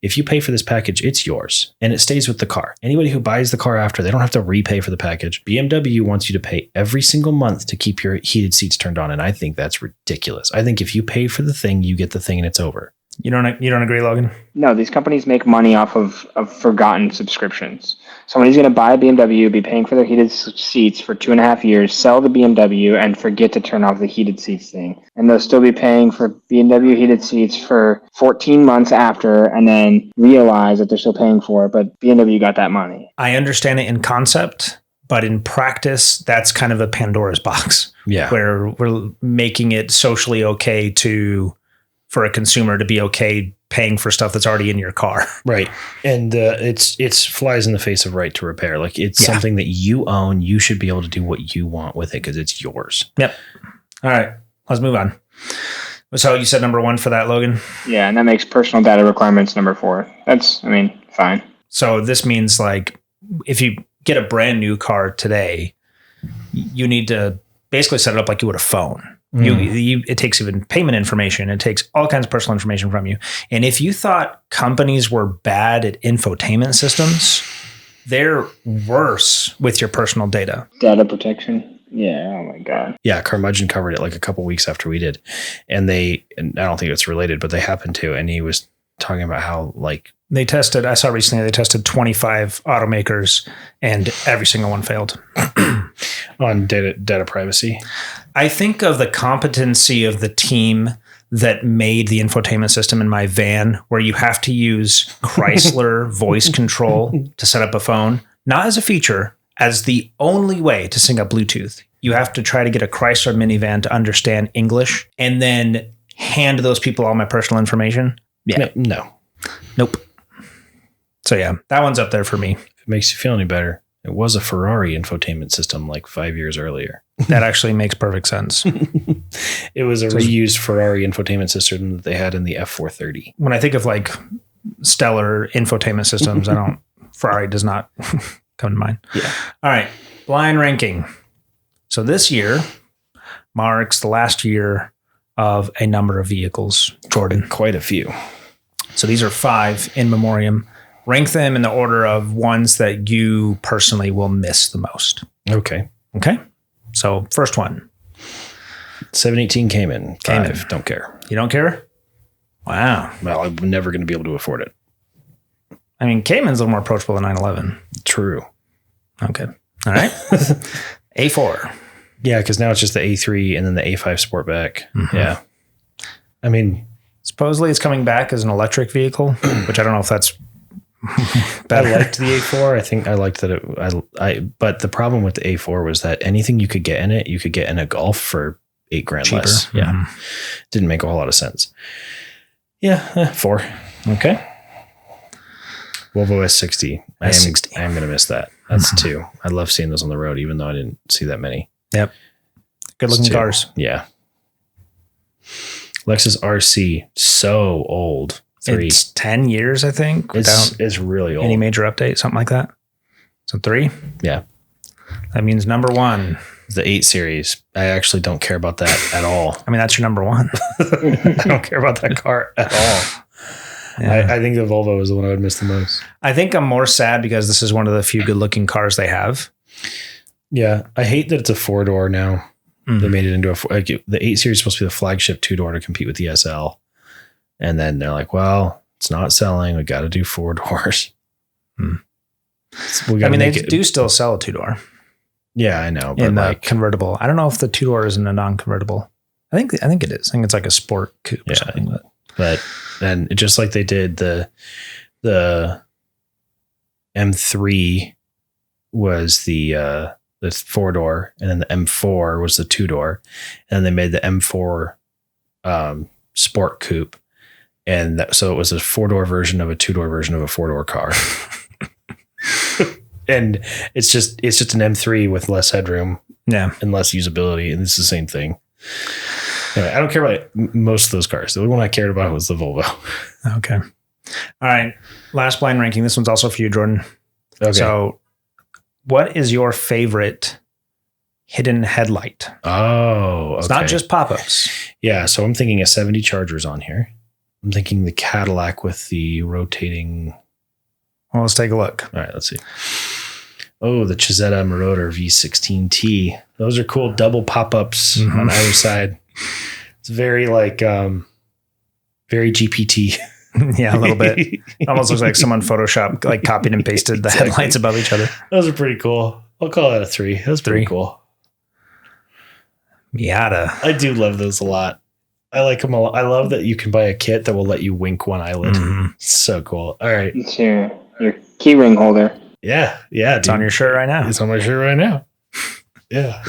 C: if you pay for this package, it's yours and it stays with the car. Anybody who buys the car after, they don't have to repay for the package. BMW wants you to pay every single month to keep your heated seats turned on. And I think that's ridiculous. I think if you pay for the thing, you get the thing and it's over.
B: You don't agree, Logan?
A: No, these companies make money off of forgotten subscriptions. Somebody's going to buy a BMW, be paying for their heated seats for 2.5 years, sell the BMW, and forget to turn off the heated seats thing. And they'll still be paying for BMW heated seats for 14 months after, and then realize that they're still paying for it, but BMW got that money.
B: I understand it in concept, but in practice, that's kind of a Pandora's box.
C: Yeah.
B: Where we're making it socially okay for a consumer to be okay paying for stuff that's already in your car.
C: Right. And it's flies in the face of right to repair. Like it's something that you own. You should be able to do what you want with it because it's yours.
B: Yep. All right. Let's move on. So you said number 1 for that, Logan?
A: Yeah, and that makes personal data requirements number 4. That's, fine.
B: So this means like if you get a brand new car today, you need to basically set it up like you would a phone. It takes even payment information. It takes all kinds of personal information from you. And if you thought companies were bad at infotainment systems, they're worse with your personal data.
A: Data protection. Yeah. Oh my God.
C: Yeah. Curmudgeon covered it like a couple weeks after we did. And I don't think it's related, but they happened to. And he was talking about how like
B: I saw recently they tested 25 automakers and every single one failed.
C: On data privacy.
B: I think of the competency of the team that made the infotainment system in my van, where you have to use Chrysler voice control to set up a phone, not as a feature, as the only way to sync up Bluetooth. You have to try to get a Chrysler minivan to understand English and then hand those people all my personal information. Yeah.
C: No.
B: Nope. So yeah, that one's up there for me.
C: If it makes you feel any better, it was a Ferrari infotainment system like 5 years earlier.
B: That actually makes perfect sense.
C: It was a reused Ferrari infotainment system that they had in the F430.
B: When I think of like stellar infotainment systems, Ferrari does not come to mind.
C: Yeah.
B: All right. Blind ranking. So this year marks the last year of a number of vehicles, Jordan.
C: Quite a few.
B: So these are 5 in memoriam. Rank them in the order of ones that you personally will miss the most.
C: Okay.
B: Okay. So first one.
C: 718 Cayman. 5. Don't care.
B: You don't care? Wow.
C: Well, I'm never going to be able to afford it.
B: I mean, Cayman's a little more approachable than 911.
C: True.
B: Okay. All right. A4.
C: Yeah, because now it's just the A3 and then the A5 Sportback.
B: Mm-hmm.
C: Yeah. I mean,
B: supposedly it's coming back as an electric vehicle, which I don't know if that's better.
C: I liked the A4. I think I liked that but the problem with the A4 was that anything you could get in it, you could get in a Golf for $8,000
B: cheaper.
C: Less. Yeah. Mm-hmm. Didn't make a whole lot of sense. Yeah. 4.
B: Okay.
C: Volvo S60.
B: S60.
C: I am going to miss that. That's 2. I love seeing those on the road, even though I didn't see that many.
B: Yep. Good looking cars.
C: Yeah. Lexus RC. So old. 3.
B: It's 10 years, I think.
C: It's really old.
B: Any major update, something like that. So 3.
C: Yeah.
B: That means number 1.
C: The 8 Series. I actually don't care about that at all.
B: I mean, that's your number 1.
C: I don't care about that car at all. Yeah. I think the Volvo is the one I would miss the most.
B: I think I'm more sad because this is one of the few good looking cars they have.
C: Yeah. I hate that it's a 4-door now. Mm-hmm. They made it into the 8 Series is supposed to be the flagship 2-door to compete with the SL. And then they're like, well, it's not selling. We got to do 4 doors. So they
B: do still sell a 2-door.
C: Yeah, I know.
B: But in the convertible. I don't know if the 2-door is in a non-convertible. I think it is. I think it's like a sport coupe or something.
C: But then just like they did the M3 was the 4-door, and then the M4 was the 2-door, and then they made the M4 sport coupe. And so it was a 4-door version of a 2-door version of a 4-door car. And it's just an M3 with less headroom, and less usability. And it's the same thing. Anyway, I don't care about most of those cars. The only one I cared about was the Volvo.
B: Okay. All right. Last blind ranking. This one's also for you, Jordan.
C: Okay.
B: So what is your favorite hidden headlight?
C: Oh, okay.
B: It's not just pop-ups.
C: Yeah. So I'm thinking a 70 Charger's on here. I'm thinking the Cadillac with the rotating.
B: Well, let's take a look.
C: All right. Let's see. Oh, the Chisetta Marauder V16T. Those are cool double pop-ups on either side. It's very like Very GPT.
B: Yeah, a little bit. Almost looks like someone Photoshop like copied and pasted the headlights above each other.
C: Those are pretty cool. I'll call that a 3. That was pretty cool.
B: Miata.
C: I do love those a lot. I like them a lot. I love that you can buy a kit that will let you wink one eyelid.
B: Mm-hmm.
C: So cool. All right.
A: It's your key ring holder.
C: Yeah.
B: It's on your shirt right now.
C: It's on my shirt right now. Yeah.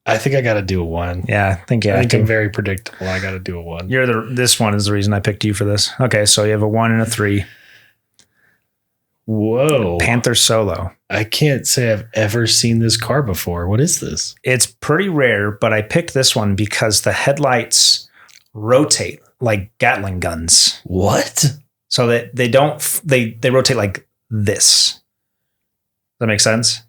C: I think I got to do a 1.
B: Yeah, I think
C: I'm very predictable. I got to do a 1.
B: This one is the reason I picked you for this. Okay, so you have a 1 and a 3.
C: Whoa.
B: Panther Solo.
C: I can't say I've ever seen this car before. What is this?
B: It's pretty rare, but I picked this one because the headlights rotate like Gatling guns.
C: What?
B: So that they rotate like this. Does that make sense?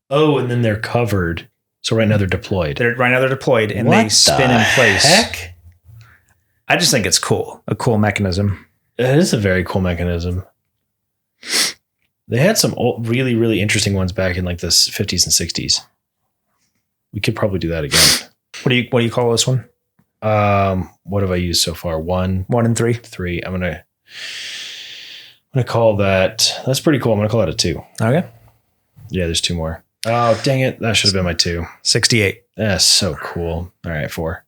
C: Oh, and then they're covered. So right now they're deployed.
B: They're deployed and they spin in place. Heck? I just think it's cool. A cool mechanism.
C: It is a very cool mechanism. They had some old, really, really interesting ones back in like the 50s and 60s. We could probably do that again.
B: What do you call this one?
C: What have I used so far? 1
B: and 3.
C: 3. I'm gonna call that. That's pretty cool. I'm gonna call that a 2.
B: Okay.
C: Yeah, there's 2 more. Oh, dang it. That should have been my 2.
B: 68.
C: That's so cool. All right, 4.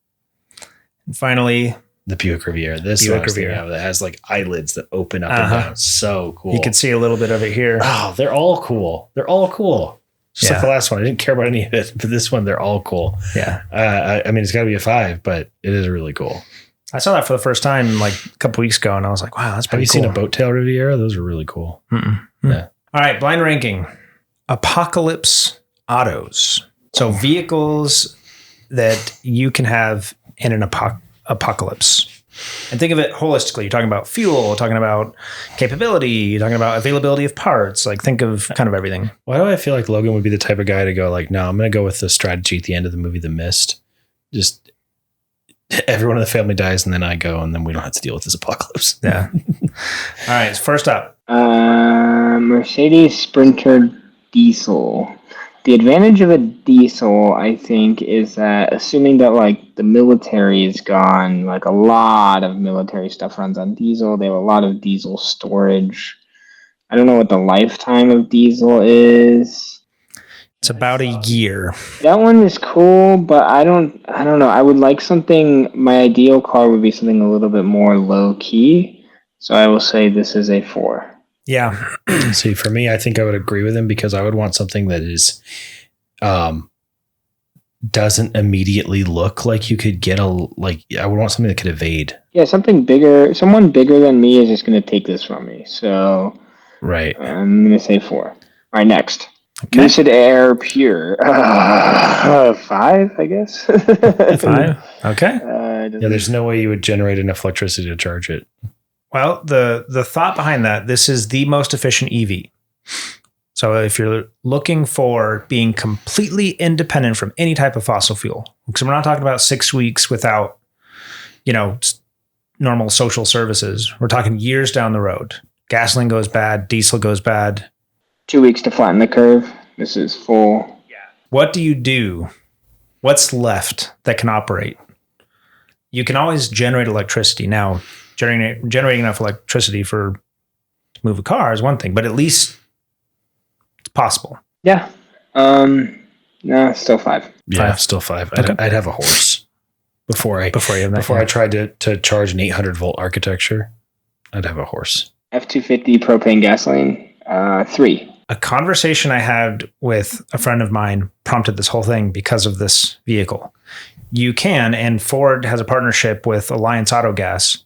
B: And finally,
C: the Buick Riviera. This Buick Riviera that has like eyelids that open up and down. So cool.
B: You can see a little bit of it here.
C: Oh, they're all cool. They're all cool. Just like the last one. I didn't care about any of it, but this one, they're all cool.
B: Yeah.
C: I mean, it's got to be a 5, but it is really cool.
B: I saw that for the first time like a couple weeks ago, and I was like, wow, that's pretty cool.
C: Have you seen a boat tail Riviera? Those are really cool. Yeah.
B: All right, blind ranking. Apocalypse autos. So vehicles that you can have in an apocalypse. And think of it holistically. You're talking about fuel, talking about capability, you're talking about availability of parts. Like think of kind of everything.
C: Why do I feel like Logan would be the type of guy to go like, no, I'm going to go with the strategy at the end of the movie, The Mist. Just everyone in the family dies and then I go and then we don't have to deal with this apocalypse.
B: Yeah. All right. First up.
A: Mercedes Sprinter diesel. The advantage of a diesel, I think, is that assuming that like the military is gone, like a lot of military stuff runs on diesel. They have a lot of diesel storage. I don't know what the lifetime of diesel is.
B: It's about a year.
A: That one is cool, but I don't know. I would like something, my ideal car would be something a little bit more low key. So I will say this is a 4.
B: Yeah.
C: See, for me, I think I would agree with him because I would want something that is, doesn't immediately look like you could get I would want something that could evade.
A: Yeah, something bigger. Someone bigger than me is just going to take this from me. So,
C: right.
A: I'm going to say 4. All right, next.
B: Okay.
A: Lucid Air Pure. 5, I guess.
B: 5. Okay.
C: Yeah, there's no way you would generate enough electricity to charge it.
B: Well, the thought behind that, this is the most efficient EV. So if you're looking for being completely independent from any type of fossil fuel, because we're not talking about 6 weeks without, normal social services. We're talking years down the road. Gasoline goes bad, diesel goes bad.
A: 2 weeks to flatten the curve. This is full.
B: Yeah. What do you do? What's left that can operate? You can always generate electricity. Now, generating enough electricity to move a car is one thing, but at least it's possible.
A: Yeah. No, still 5.
C: Yeah,
B: 5.
C: still 5.
B: Okay.
C: I'd have a horse before I tried to charge an 800-volt architecture. I'd have a horse.
A: F-250 propane gasoline. 3.
B: A conversation I had with a friend of mine prompted this whole thing because of this vehicle. You can, and Ford has a partnership with Alliance Autogas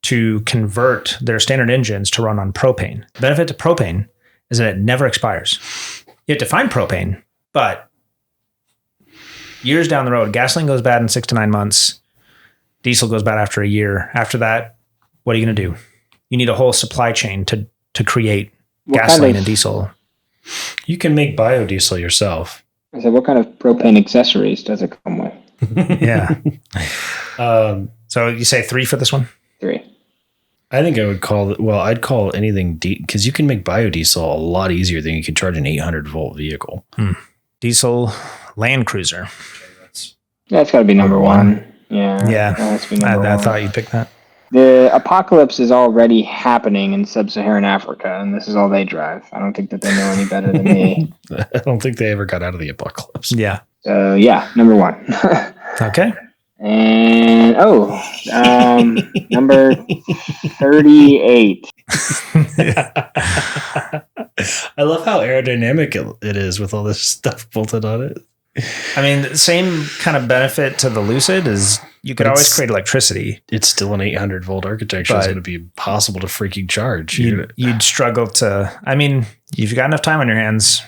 B: to convert their standard engines to run on propane. The benefit to propane is that it never expires. You have to find propane, but years down the road, gasoline goes bad in 6 to 9 months. Diesel goes bad after a year. After that, what are you going to do? You need a whole supply chain to create gasoline and diesel.
C: You can make biodiesel yourself.
A: I said, what kind of propane accessories does it come with?
B: Yeah. So you say 3 for this one?
A: 3.
C: I think I would I'd call anything because you can make biodiesel a lot easier than you can charge an 800-volt vehicle.
B: Diesel Land Cruiser.
A: That's got to be number 1. Yeah.
B: Yeah.
A: That's be number
B: I
A: 1.
B: thought you'd pick that.
A: The apocalypse is already happening in sub-Saharan Africa, and this is all they drive. I don't think that they know any better than me.
C: I don't think they ever got out of the apocalypse.
B: Yeah.
A: So yeah, number 1.
B: Okay.
A: And number 38.
C: I love how aerodynamic it is with all this stuff bolted on it.
B: I mean, same kind of benefit to the Lucid is you could always create electricity.
C: It's still an 800 volt architecture. It's going to be impossible to freaking charge.
B: You'd struggle to. I mean, you've got enough time on your hands.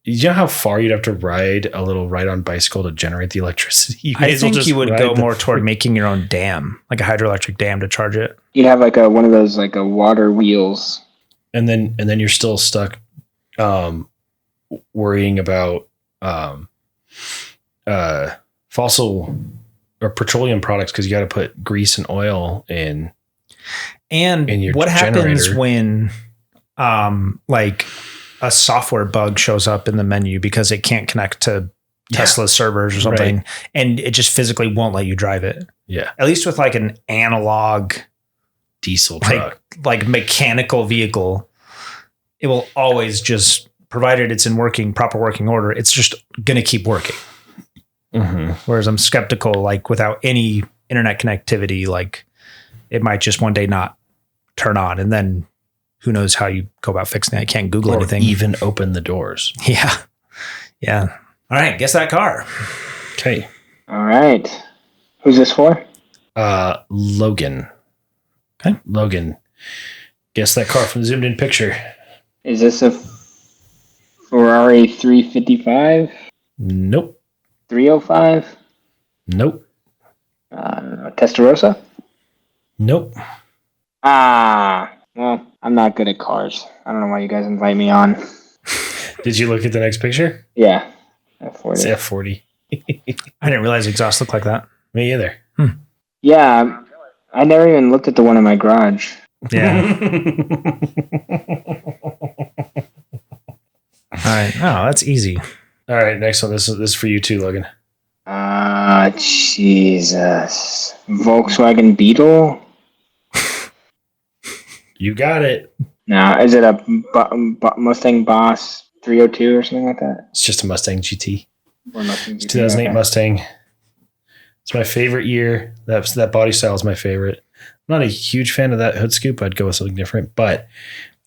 C: You know how far you'd have to ride a little ride-on bicycle to generate the electricity?
B: I think you would go more toward making your own dam, like a hydroelectric dam to charge it.
A: You'd have like one of those like a water wheels.
C: And then you're still stuck worrying about fossil or petroleum products because you got to put grease and oil in.
B: And
C: in your
B: what happens
C: generator.
B: when like a software bug shows up in the menu because it can't connect to Tesla's servers or something, and it just physically won't let you drive it?
C: Yeah.
B: At least with like an analog
C: Diesel truck.
B: like mechanical vehicle, it will always just, provided it's in proper working order, it's just going to keep working.
C: Mm-hmm.
B: Whereas I'm skeptical, like without any internet connectivity, like it might just one day not turn on, and then who knows how you go about fixing it. I can't Google anything.
C: Even open the doors.
B: Yeah. Yeah. All right. Guess that car.
C: Okay.
A: All right. Who's this for?
C: Logan.
B: Okay.
C: Logan. Guess that car from the zoomed in picture.
A: Is this a Ferrari 355?
C: Nope.
A: 305?
C: Nope.
A: Testarossa?
C: Nope.
A: Well, I'm not good at cars. I don't know why you guys invite me on.
C: Did you look at the next picture?
A: Yeah. F40.
C: It's F40.
B: I didn't realize exhaust looked like that.
C: Me either.
A: Yeah. I never even looked at the one in my garage.
B: Yeah. All right. Oh, that's easy.
C: All right, next one. This is for you too, Logan.
A: Jesus. Volkswagen Beetle?
C: You got it.
A: No, is it a Mustang Boss 302 or something like that?
C: It's just a Mustang GT.
A: Or Mustang GT,
C: 2008
A: okay.
C: Mustang. It's my favorite year. That body style is my favorite. I'm not a huge fan of that hood scoop. I'd go with something different, but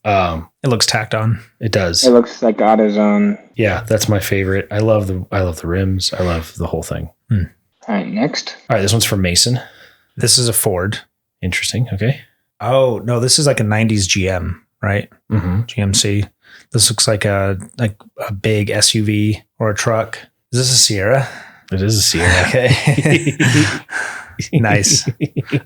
B: It looks tacked on.
C: it does.
A: It looks like AutoZone.
C: Yeah, that's my favorite. I love the rims. I love the whole thing.
A: All right, next.
C: All right, this one's for Mason.
B: This is a Ford.
C: Interesting. Okay.
B: Oh, no, this is like a 90s GM, right?
C: Mm-hmm.
B: GMC. This looks like a big SUV or a truck. Is this a Sierra?
C: It is a Sierra.
B: Okay. Nice.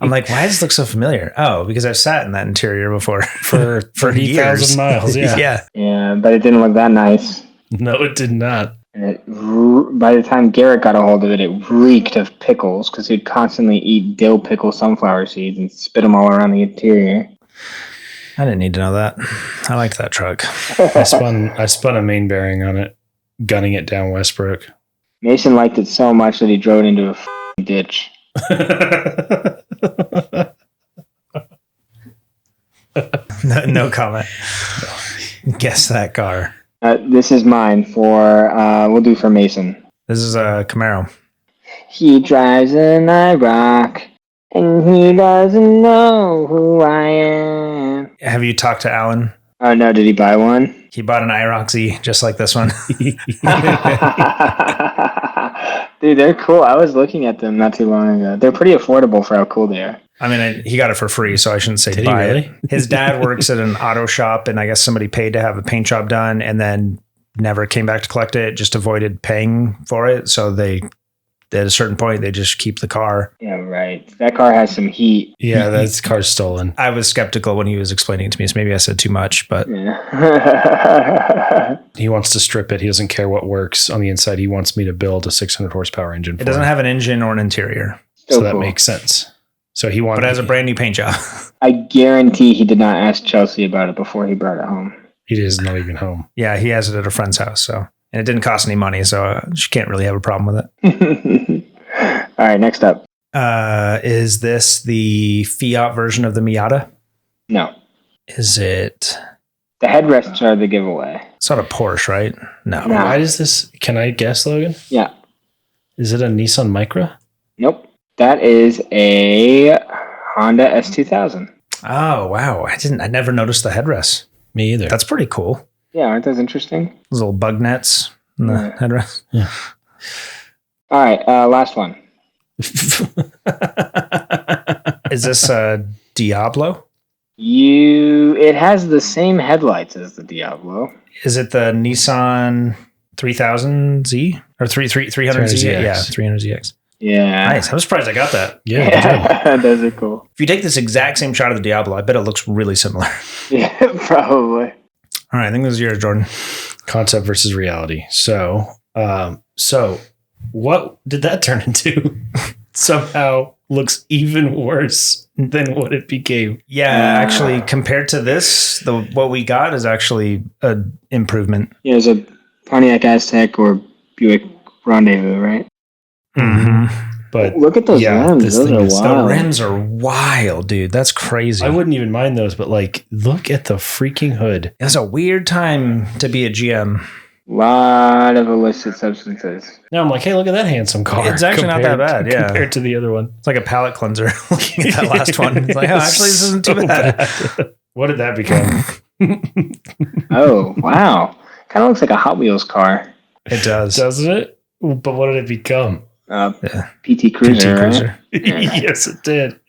B: I'm like, why does this look so familiar? Oh, because I've sat in that interior before
C: For
B: for years.
C: 30,000 miles. Yeah.
B: Yeah.
A: Yeah, but it didn't look that nice.
C: No, it did not.
A: And by the time Garrett got a hold of it, it reeked of pickles because he'd constantly eat dill pickle sunflower seeds and spit them all around the interior.
B: I didn't need to know that. I liked that truck.
C: I spun a main bearing on it, gunning it down Westbrook.
A: Mason liked it so much that he drove it into a ditch.
B: No comment. Guess that car.
A: This is mine we'll do for Mason.
B: This is a Camaro.
A: He drives an IROC and he doesn't know who I am.
B: Have you talked to Alan?
A: Oh no, did he buy one?
B: He bought an IROC just like this one.
A: Dude, they're cool. I was looking at them not too long ago. They're pretty affordable for how cool they are.
B: I mean, he got it for free, so I shouldn't say
C: Did
B: buy
C: he really?
B: it. His dad works at an auto shop, and I guess somebody paid to have a paint job done and then never came back to collect it, just avoided paying for it. So at a certain point, they just keep the car.
A: Yeah, right. That car has some heat.
C: Yeah, that car's stolen.
B: I was skeptical when he was explaining it to me, so maybe I said too much, but
A: Yeah.
C: He wants to strip it. He doesn't care what works on the inside. He wants me to build a 600 horsepower engine.
B: it doesn't have an engine or an interior,
C: so that
A: cool.
C: makes sense. So he wanted,
B: but it has a brand new paint job.
A: I guarantee he did not ask Chelsea about it before he brought it home.
C: he is not even home.
B: Yeah, he has it at a friend's house, so. And it didn't cost any money, so she can't really have a problem with it.
A: All right, next up.
B: Is this the Fiat version of the Miata?
A: No.
B: Is it?
A: The headrests are the giveaway.
B: It's not a Porsche, right? No.
A: No.
C: Why does this? Can I guess, Logan?
A: Yeah.
C: Is it a Nissan Micra?
A: Nope. That is a Honda S2000.
B: Oh wow! I never noticed the headrest.
C: Me either.
B: That's pretty cool.
A: Yeah, aren't those interesting?
B: Those little bug nets in the
A: Yeah.
B: headrest.
C: Yeah.
A: All right, last one.
B: Is this a Diablo?
A: It has the same headlights as the Diablo.
B: Is it the Nissan 3000Z or 300Z? Yeah, 300ZX.
A: Yeah.
B: Nice. I'm surprised I got that.
C: Yeah.
A: Those are cool.
B: If you take this exact same shot of the Diablo, I bet it looks really similar.
A: Yeah, probably.
B: All right, I think this is yours, Jordan.
C: Concept versus reality. So what did that turn into? Somehow looks even worse than what it became.
B: Yeah, actually, compared to this, what we got is actually an improvement.
A: Yeah, there's a Pontiac Aztec or Buick Rendezvous, right?
B: Mm-hmm.
C: But
A: Look at those rims.
C: this
A: Those
C: thing
A: are
C: is-
A: wild.
B: The rims are wild, dude. That's crazy.
C: I wouldn't even mind those, but like, look at the freaking hood.
B: It's a weird time to be a GM.
A: Lot of illicit substances.
C: Now I'm like, hey, look at that handsome car.
B: It's actually not that bad, yeah.
C: Compared to the other one.
B: It's like a palate cleanser looking at that last one. It's like, oh, actually, this isn't too
C: So
B: bad.
C: What did that become?
A: Oh, wow. Kind of looks like a Hot Wheels car.
B: It does.
C: Doesn't it? But what did it become?
B: Yeah.
A: PT Cruiser,
B: PT
A: right?
B: Cruiser.
C: Yes, it did.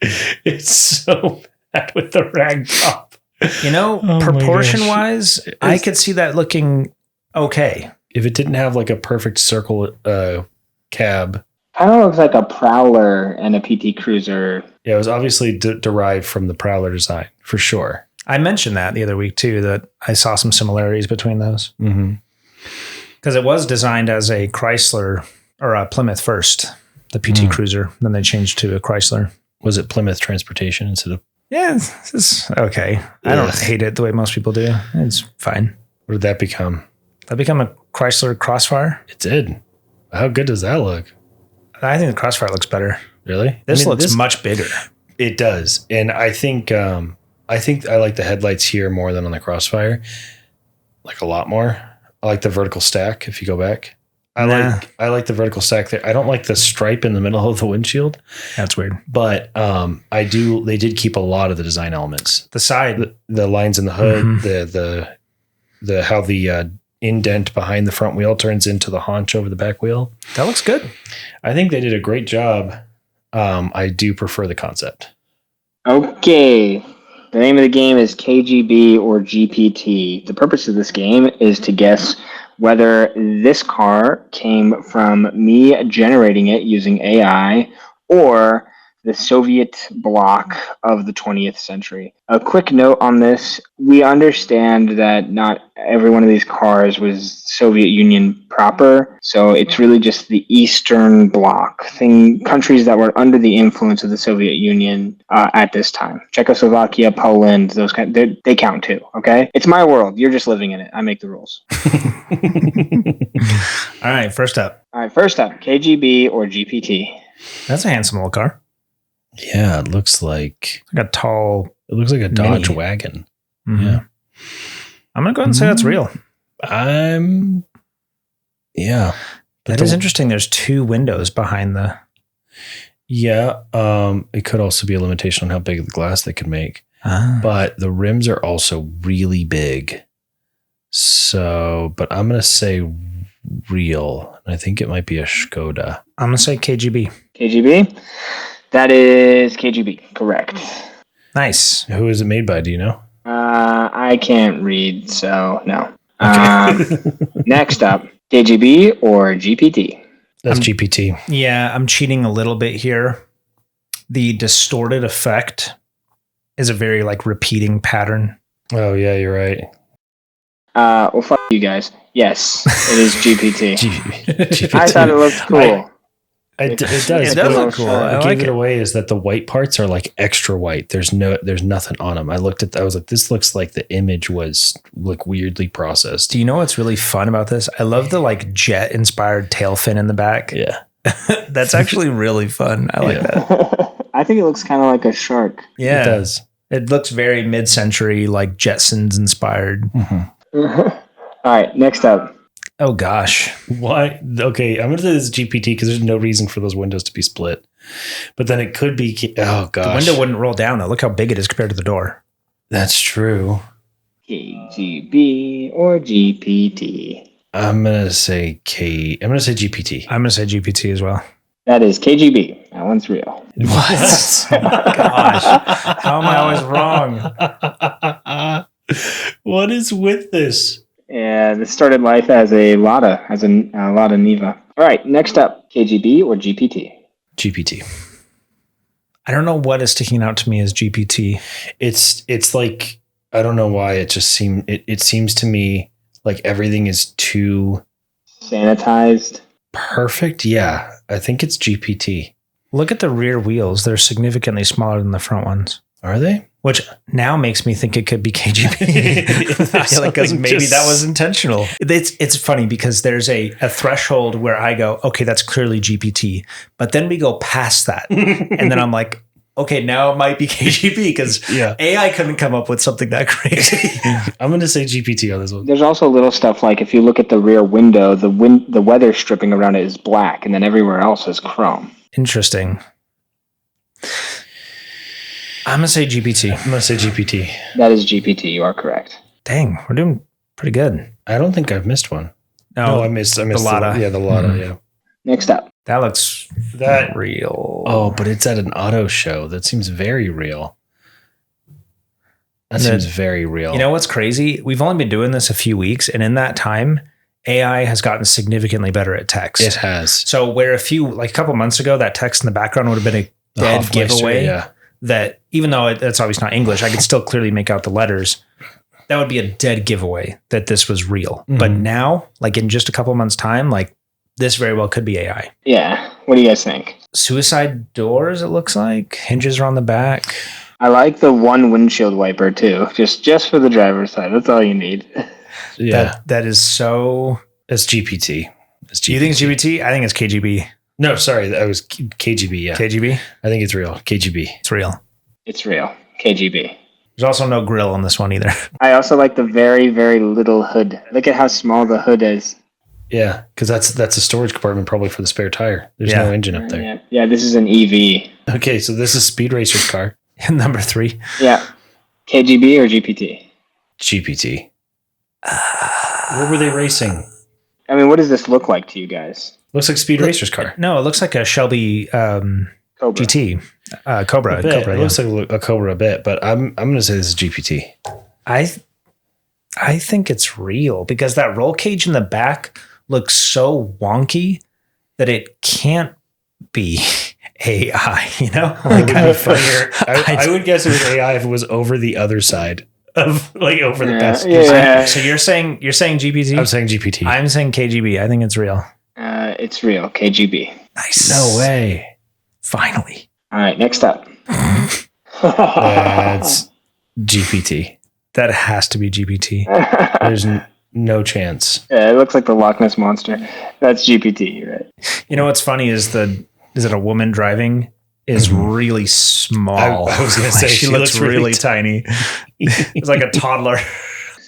C: It's so bad with the rag top.
B: You know,
C: Oh my
B: proportion-wise, I could see that looking okay.
C: If it didn't have like a perfect circle cab,
A: Kind of looks like a Prowler and a PT Cruiser.
C: yeah, it was obviously derived from the Prowler design for sure.
B: I mentioned that the other week, too, that I saw some similarities between those.
C: Mm-hmm.
B: Because it was designed as a Chrysler or a Plymouth first, the PT Cruiser. Then they changed to a Chrysler.
C: Was it Plymouth Transportation instead of?
B: Yeah, it's okay. I don't hate it the way most people do. It's fine.
C: What did that become?
B: That become a Chrysler Crossfire?
C: It did. How good does that look?
B: I think the Crossfire looks better.
C: Really?
B: This looks much bigger.
C: It does, and I think I like the headlights here more than on the Crossfire, like a lot more. I like the vertical stack. If you go back, I like the vertical stack there. I don't like the stripe in the middle of the windshield.
B: That's weird.
C: But I do. They did keep a lot of the design elements.
B: The side,
C: The lines in the hood, the how the indent behind the front wheel turns into the haunch over the back wheel.
B: that looks good.
C: I think they did a great job. I do prefer the concept.
A: Okay. The name of the game is KGB or GPT. The purpose of this game is to guess whether this car came from me generating it using AI or the Soviet bloc of the 20th century. A quick note on this, we understand that not every one of these cars was Soviet Union proper, so it's really just the Eastern Bloc, countries that were under the influence of the Soviet Union at this time. Czechoslovakia, Poland, those they count too, okay? It's my world. You're just living in it. I make the rules.
B: All right, first up.
A: All right, first up, KGB or GPT.
B: That's a handsome little car.
C: Yeah, it looks like
B: Like a tall.
C: it looks like a Dodge
B: Mini.
C: wagon.
B: Mhm.
C: Yeah.
B: I'm going to go ahead and say that's real.
C: Yeah.
B: That is interesting. There's two windows behind the.
C: Yeah. It could also be a limitation on how big of the glass they could make. But the rims are also really big. So, but I'm going to say real. I think it might be a Skoda.
B: I'm going to say KGB.
A: KGB? That is KGB, correct.
B: Nice.
C: Who is it made by? Do you know?
A: I can't read, so no.
C: Okay.
A: Next up, KGB or GPT?
C: That's GPT.
B: Yeah, I'm cheating a little bit here. The distorted effect is a very like repeating pattern.
C: Oh, yeah, you're right.
A: Well, fuck you guys. Yes, it is GPT.
C: GPT.
A: I thought it looked cool.
C: It does.
B: It does
C: but
B: look cool. I
C: what
B: like
C: gave it
B: it.
C: away is that the white parts are like extra white. There's nothing on them. I looked at that. I was like, this looks like the image was like weirdly processed.
B: Do you know what's really fun about this? I love the like jet inspired tail fin in the back.
C: Yeah.
B: That's actually really fun. I like that.
A: I think it looks kind of like a shark.
B: Yeah,
C: It does.
B: It looks very mid-century, like Jetsons inspired.
C: Mm-hmm.
A: All right, next up.
B: Oh gosh.
C: Why? Okay, I'm going to say this is GPT because there's no reason for those windows to be split. But then it could be. Oh gosh.
B: The window wouldn't roll down though. Look how big it is compared to the door.
C: That's true.
A: KGB or GPT?
C: I'm going to say GPT.
B: I'm going to say GPT as well.
A: That is KGB. That one's real.
B: What? Oh my gosh. How am I always wrong?
C: What is with this?
A: Yeah, this started life as a Lada, Lada Niva. All right, next up, KGB or GPT?
C: GPT.
B: I don't know what is sticking out to me as GPT.
C: It's like, I don't know why it seems to me like everything is too
A: sanitized.
C: Perfect. Yeah, I think it's GPT.
B: Look at the rear wheels. They're significantly smaller than the front ones.
C: Are they?
B: Which now makes me think it could be KGB. I feel like because maybe that was intentional. It's funny because there's a threshold where I go, okay, that's clearly GPT. But then we go past that. And then I'm like, okay, now it might be KGB because AI couldn't come up with something that crazy.
C: I'm going to say GPT on this one.
A: There's also little stuff like if you look at the rear window, the weather stripping around it is black and then everywhere else is chrome.
B: Interesting. I'm going to say GPT.
C: I'm going to say GPT.
A: That is GPT. You are correct.
B: Dang, we're doing pretty good.
C: I don't think I've missed one.
B: No,
C: I missed
B: the Lada.
C: The Lada, yeah.
A: Next up.
B: That looks real.
C: Oh, but it's at an auto show. That seems very real. That seems very real.
B: You know what's crazy? We've only been doing this a few weeks, and in that time, AI has gotten significantly better at text.
C: It has.
B: So where a couple months ago, that text in the background would have been a dead giveaway. That even though that's obviously not English, I could still clearly make out the letters. That would be a dead giveaway that this was real. Mm-hmm. But now, like in just a couple months' time, like this very well could be AI.
A: Yeah. What do you guys think?
B: Suicide doors, it looks like. Hinges are on the back.
A: I like the one windshield wiper too, just for the driver's side. That's all you need.
B: Yeah. That is so...
C: It's GPT.
B: You think it's GPT? I think it's KGB.
C: No, sorry. That was KGB, yeah.
B: KGB?
C: I think it's real. KGB.
B: It's real.
A: It's real. KGB.
B: There's also no grill on this one either.
A: I also like the very, very little hood. Look at how small the hood is.
C: Yeah, because that's a storage compartment probably for the spare tire. There's no engine up there.
A: Yeah, this is an EV.
C: Okay, so this is Speed Racer's car.
B: Number 3.
A: Yeah. KGB or GPT?
C: GPT. What were they racing?
A: I mean, what does this look like to you guys?
C: Looks like Speed Racer's car.
B: No, it looks like a Shelby
A: Cobra.
B: GT. Cobra.
C: It looks like a Cobra a bit, but I'm going to say this is GPT.
B: I think it's real because that roll cage in the back looks so wonky that it can't be AI, you know? Like,
C: I would guess it was AI if it was over the other side of over the past.
A: Yeah.
B: So you're saying GPT?
C: I'm saying GPT.
B: I'm saying KGB. I think it's real.
A: It's real. KGB.
B: Nice.
C: No way.
B: Finally.
A: All right, next up.
C: That's GPT.
B: That has to be GPT.
C: There's no chance.
A: Yeah, it looks like the Loch Ness Monster. That's GPT, right?
B: You know what's funny is it a woman driving is really small.
C: I was going to say
B: she looks really tiny. It's like a toddler.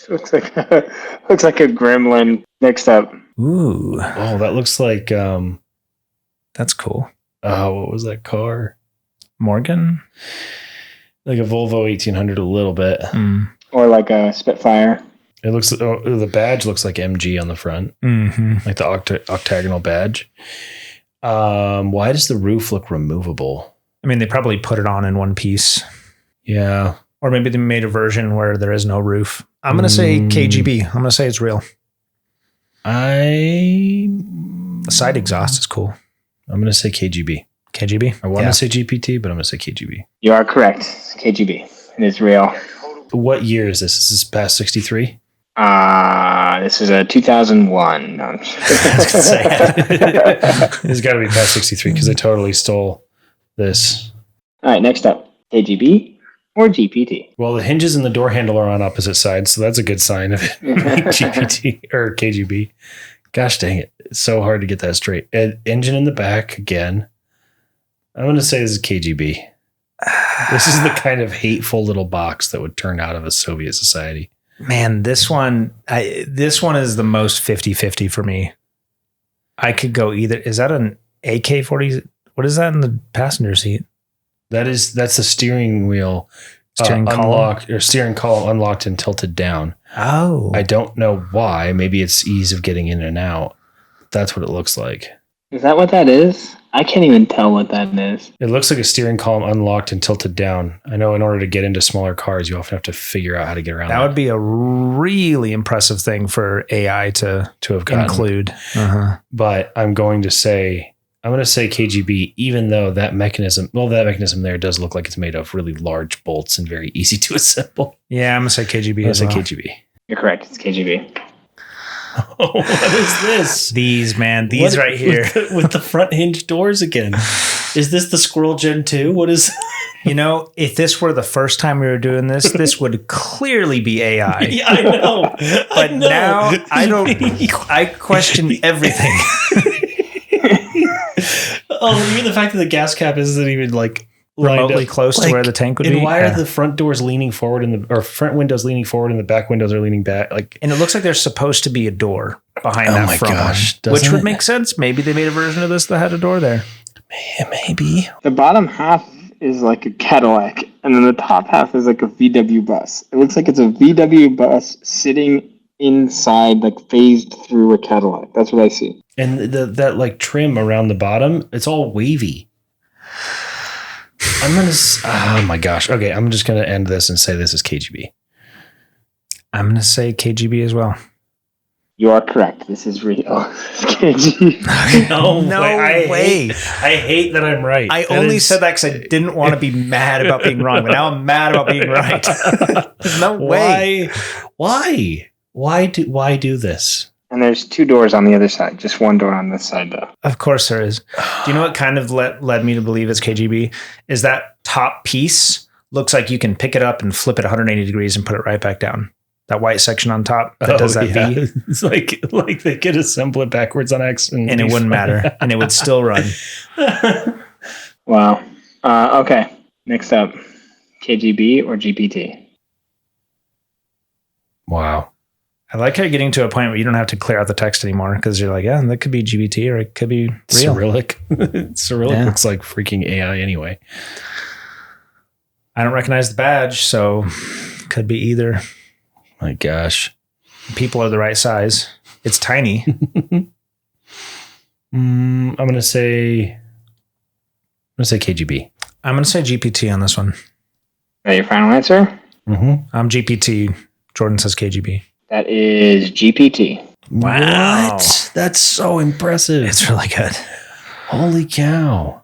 A: looks like a gremlin. Next up.
B: Ooh.
C: Oh, that looks like
B: that's cool.
C: What was that car?
B: Morgan?
C: Like a Volvo 1800 a little bit.
A: Or like a Spitfire.
C: It looks the badge looks like MG on the front.
B: Mm-hmm.
C: Like the octagonal badge. Why does the roof look removable?
B: I mean, they probably put it on in one piece.
C: Yeah.
B: Or maybe they made a version where there is no roof. I'm going to say KGB. I'm going to say it's real. The side exhaust is cool.
C: I'm going to say KGB.
B: KGB?
C: I want to say GPT, but I'm going to say KGB.
A: You are correct. It's KGB. It is real.
C: What year is this? Is this past 63?
A: This is a 2001. No, I'm just
C: It's got to be past 63 because I totally stole this.
A: All right, next up. KGB or GPT?
C: Well, the hinges and the door handle are on opposite sides, so that's a good sign of it. GPT or KGB. Gosh dang it. It's so hard to get that straight. Engine in the back again. I'm going to say this is KGB. This is the kind of hateful little box that would turn out of a Soviet society.
B: Man, this one is the most 50-50 for me. I could go either. Is that an AK-40? What is that in the passenger seat?
C: That's the steering wheel.
B: Steering column?
C: Unlocked, or steering column unlocked and tilted down.
B: Oh.
C: I don't know why. Maybe it's ease of getting in and out. That's what it looks like.
A: Is that what that is? I can't even tell what that is.
C: It looks like a steering column unlocked and tilted down. I know in order to get into smaller cars, you often have to figure out how to get around
B: that. Would be a really impressive thing for AI to
C: have gotten.
B: Include.
C: But I'm going to say KGB, even though that mechanism there does look like it's made of really large bolts and very easy to assemble.
B: Yeah, I'm going to say KGB as well.
C: KGB.
A: You're correct. It's KGB.
C: Oh, what is this?
B: These right here.
C: With the front hinge doors again. Is this the Squirrel Gen 2? What is...
B: If this were the first time we were doing this, this would clearly be AI.
C: Yeah, I know.
B: But now I question everything.
C: Oh, even the fact that the gas cap isn't even like
B: remotely close to where the tank would be.
C: And why are the front doors leaning forward or front windows leaning forward and the back windows are leaning back? And
B: it looks like there's supposed to be a door behind that front one, which would make sense. Maybe they made a version of this that had a door there.
C: Maybe.
A: The bottom half is like a Cadillac, and then the top half is like a VW bus. It looks like it's a VW bus sitting inside, like phased through a Cadillac. That's what I see.
C: And that like trim around the bottom, it's all wavy. Oh my gosh. Okay, I'm just going to end this and say this is KGB.
B: I'm going to say KGB as well.
A: You are correct. This is real. KGB.
C: No
B: way.
C: I hate that I'm right.
B: I only said that because I didn't want to be mad about being wrong, but now I'm mad about being right. There's no way.
C: Why do this?
A: And there's two doors on the other side. Just one door on this side, though.
B: Of course there is. Do you know what kind of led me to believe it's KGB? Is that top piece looks like you can pick it up and flip it 180 degrees and put it right back down. That white section on top that does that V.
C: It's like they could assemble it backwards on X. And
B: it wouldn't matter. And it would still run.
A: Wow. Okay. Next up, KGB or GPT?
C: Wow.
B: I like how you're getting to a point where you don't have to clear out the text anymore because you're like, yeah, that could be GBT or it could be real.
C: Cyrillic. Cyrillic looks like freaking AI anyway.
B: I don't recognize the badge, so could be either.
C: My gosh.
B: People are the right size. It's tiny.
C: I'm going to say KGB.
B: I'm going to say GPT on this one.
A: Is that your final answer?
C: Mm-hmm.
B: I'm GPT. Jordan says KGB.
A: That is GPT.
B: Wow.
C: What? That's so impressive.
B: It's really good.
C: Holy cow.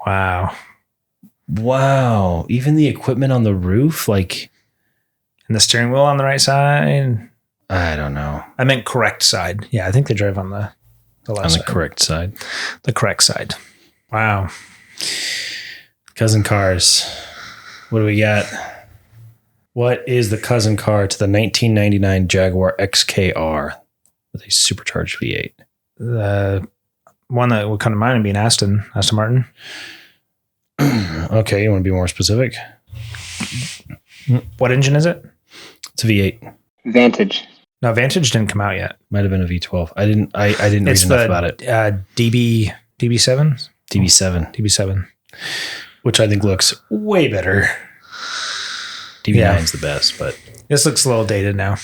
B: Wow.
C: Wow. Even the equipment on the roof, like...
B: And the steering wheel on the right side?
C: I don't know.
B: I meant correct side. Yeah, I think they drive on the left side.
C: On the correct side.
B: The correct side. Wow.
C: Cousin cars. What do we got? What is the cousin car to the 1999 Jaguar XKR with a supercharged V8?
B: The one that would come to mind would be an Aston Martin.
C: Okay, you want to be more specific?
B: What engine is it?
C: It's a V8.
A: Vantage.
B: No, Vantage didn't come out yet.
C: Might have been a V12. I didn't read enough about it.
B: DB7?
C: DB7. Which I think looks way better. DB9's the best, but
B: this looks a little dated now.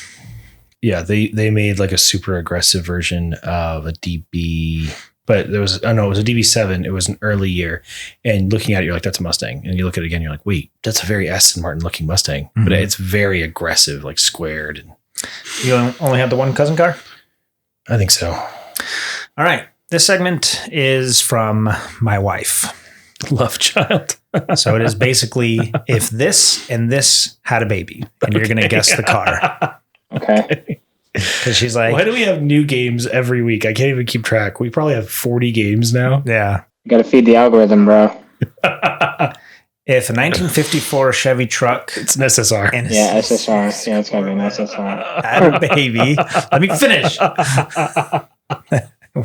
C: Yeah, they made like a super aggressive version of a DB, but it was a DB7. It was an early year, and looking at it, you're like, that's a Mustang, and you look at it again, you're like, wait, that's a very Aston Martin looking Mustang, but it's very aggressive, like squared. And
B: you only have the one cousin car?
C: I think so.
B: All right, this segment is from my wife.
C: Love child.
B: So it is basically if this and this had a baby, and you're going to guess the car.
A: Okay.
B: Because she's like,
C: why do we have new games every week? I can't even keep track. We probably have 40 games now.
B: Yeah.
A: You got to feed the algorithm, bro.
B: If a 1954 Chevy truck.
C: It's an SSR.
A: Yeah, SSR. Yeah, it's got to be an SSR.
B: Had a baby. Let me finish.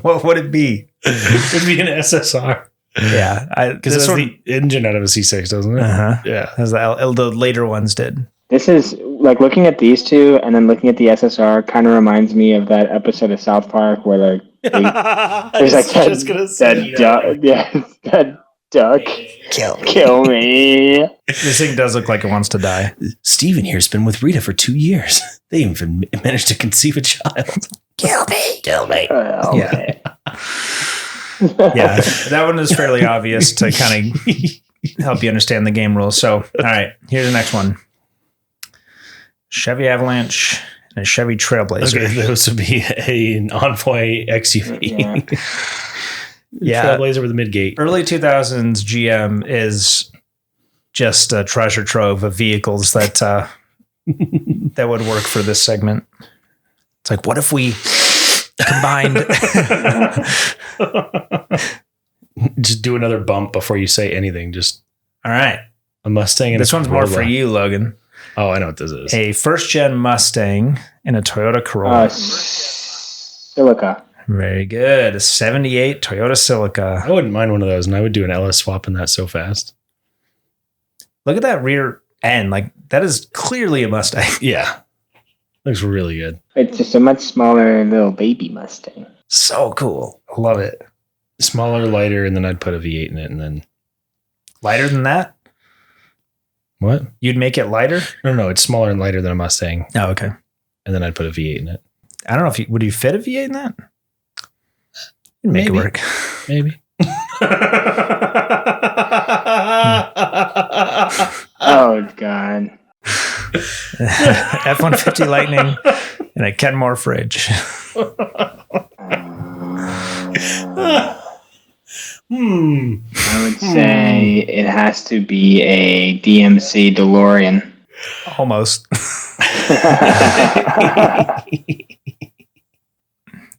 B: What would it be?
C: It would be an SSR.
B: Yeah.
C: Because it's the engine out of a C6, doesn't it?
B: Uh-huh.
C: Yeah.
B: As the later ones did.
A: This is like looking at these two and then looking at the SSR kind of reminds me of that episode of South Park where like there's like that duck. Yeah, that duck. Kill me.
B: This thing does look like it wants to die.
C: Steven here's been with Rita for 2 years. They even managed to conceive a child. Kill me.
A: Oh,
B: Yeah. Yeah, that one is fairly obvious to kind of help you understand the game rules. So, all right, here's the next one. Chevy Avalanche and a Chevy Trailblazer.
C: Okay, those would be an Envoy XUV.
B: Yeah.
C: Trailblazer with a midgate.
B: Early 2000s GM is just a treasure trove of vehicles that that would work for this segment. It's like, what if we combined?
C: Just do another bump before you say anything. Just
B: all right.
C: A Mustang. And
B: this one's more for you, Logan.
C: Oh, I know what this is.
B: A first-gen Mustang and a Toyota Corolla.
A: Silica.
B: Very good. A 78 Toyota Silica.
C: I wouldn't mind one of those, and I would do an LS swap in that so fast.
B: Look at that rear end. Like, that is clearly a Mustang.
C: Yeah. Looks really good.
A: It's just a much smaller little baby Mustang.
B: So cool. I love it.
C: Smaller, lighter, and then I'd put a V8 in it, and then...
B: Lighter than that?
C: What?
B: You'd make it lighter?
C: No, it's smaller and lighter than a Mustang.
B: Oh, okay.
C: And then I'd put a V8 in it.
B: I don't know if would you fit a V8 in that? You'd make it work.
C: Maybe.
A: Oh, God.
B: F-150 Lightning and a Kenmore fridge.
A: I would say it has to be a DMC DeLorean.
B: Almost.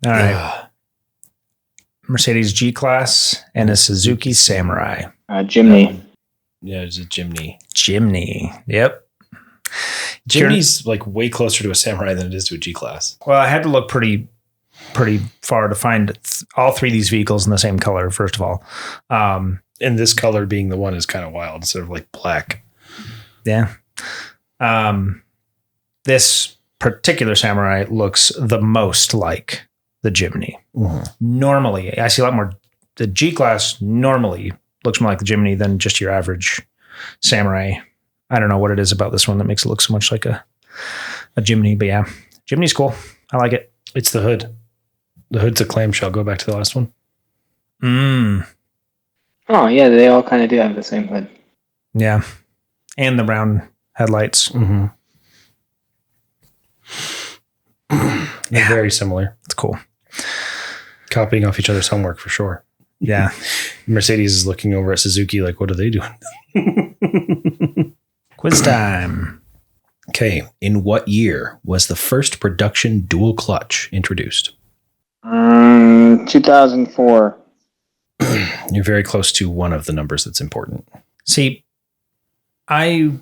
B: All right. Mercedes G-Class and a Suzuki Samurai.
A: Jimny.
C: Yeah, it's a Jimny.
B: Jimny. Yep.
C: Jimny's like way closer to a Samurai than it is to a G-Class.
B: Well, I had to look pretty far to find all three of these vehicles in the same color, first of all.
C: And this color being the one is kind of wild instead of like black.
B: Yeah. This particular Samurai looks the most like the Jimny.
C: Mm-hmm.
B: Normally, I see a lot more. The G-Class normally looks more like the Jimny than just your average Samurai. I don't know what it is about this one that makes it look so much like a Jimny, but yeah, Jimny's cool. I like it.
C: It's the hood. The hood's a clamshell. Go back to the last one.
A: Oh, yeah, they all kind of do have the same hood.
B: Yeah. And the brown headlights.
C: Mm-hmm. They're very similar.
B: It's cool.
C: Copying off each other's homework for sure.
B: Yeah.
C: Mercedes is looking over at Suzuki like, what are they doing?
B: Quiz time.
C: Okay. In what year was the first production dual clutch introduced?
A: 2004.
C: You're very close to one of the numbers that's important.
B: See, I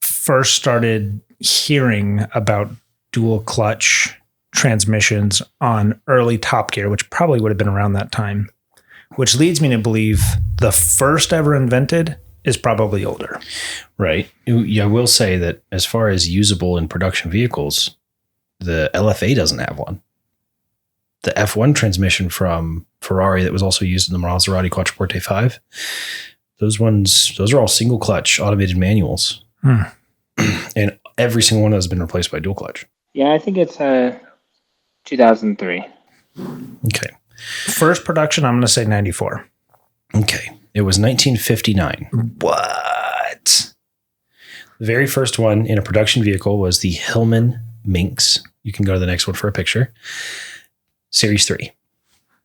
B: first started hearing about dual clutch transmissions on early Top Gear, which probably would have been around that time, which leads me to believe the first ever invented is probably older.
C: Right. Yeah, I will say that as far as usable in production vehicles, the LFA doesn't have one. The F1 transmission from Ferrari that was also used in the Maserati Quattroporte 5, those are all single clutch automated manuals. And every single one of those has been replaced by dual clutch.
A: Yeah, I think it's 2003.
C: Okay.
B: First production, I'm going to say 94.
C: Okay. It was 1959.
B: What?
C: The very first one in a production vehicle was the Hillman Minx. You can go to the next one for a picture. Series 3.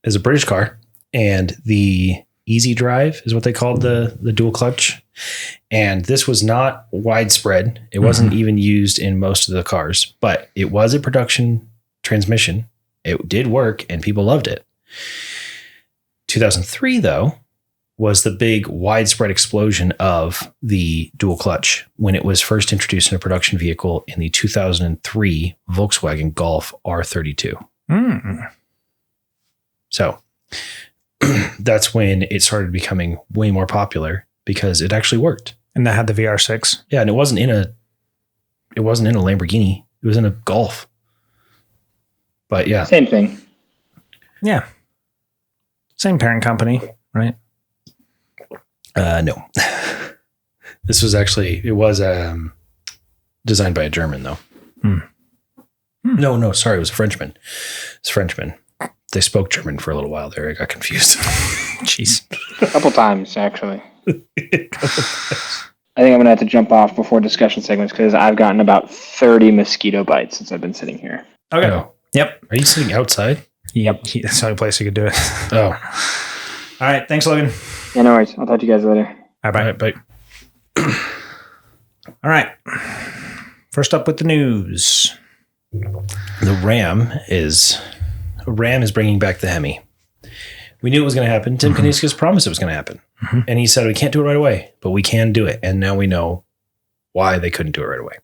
C: It's a British car, and the Easy Drive is what they called the dual clutch. And this was not widespread. It wasn't even used in most of the cars, but it was a production transmission. It did work, and people loved it. 2003, though, was the big widespread explosion of the dual clutch when it was first introduced in a production vehicle in the 2003 Volkswagen Golf R32. So that's when it started becoming way more popular because it actually worked.
B: And that had the VR6.
C: Yeah, and it wasn't in a Lamborghini. It was in a Golf. But yeah.
A: Same thing.
B: Yeah. Same parent company, right?
C: No. This was actually, it was designed by a German, though. No, sorry, it was a Frenchman. It's Frenchman. They spoke German for a little while there. I got confused.
B: Jeez.
A: A couple times, actually. I think I'm going to have to jump off before discussion segments because I've gotten about 30 mosquito bites since I've been sitting here.
B: Okay.
C: Oh.
B: Yep.
C: Are you sitting outside?
B: Yep. That's the only place you could do it.
C: Oh.
B: All right. Thanks, Logan.
A: Yeah, no worries. I'll talk to you guys later.
B: All right, bye.
C: All right, bye.
B: All right. First up with the news.
C: The Ram is bringing back the Hemi. We knew it was going to happen. Tim Kuniskis promised it was going to happen. And he said, we can't do it right away, but we can do it. And now we know why they couldn't do it right away.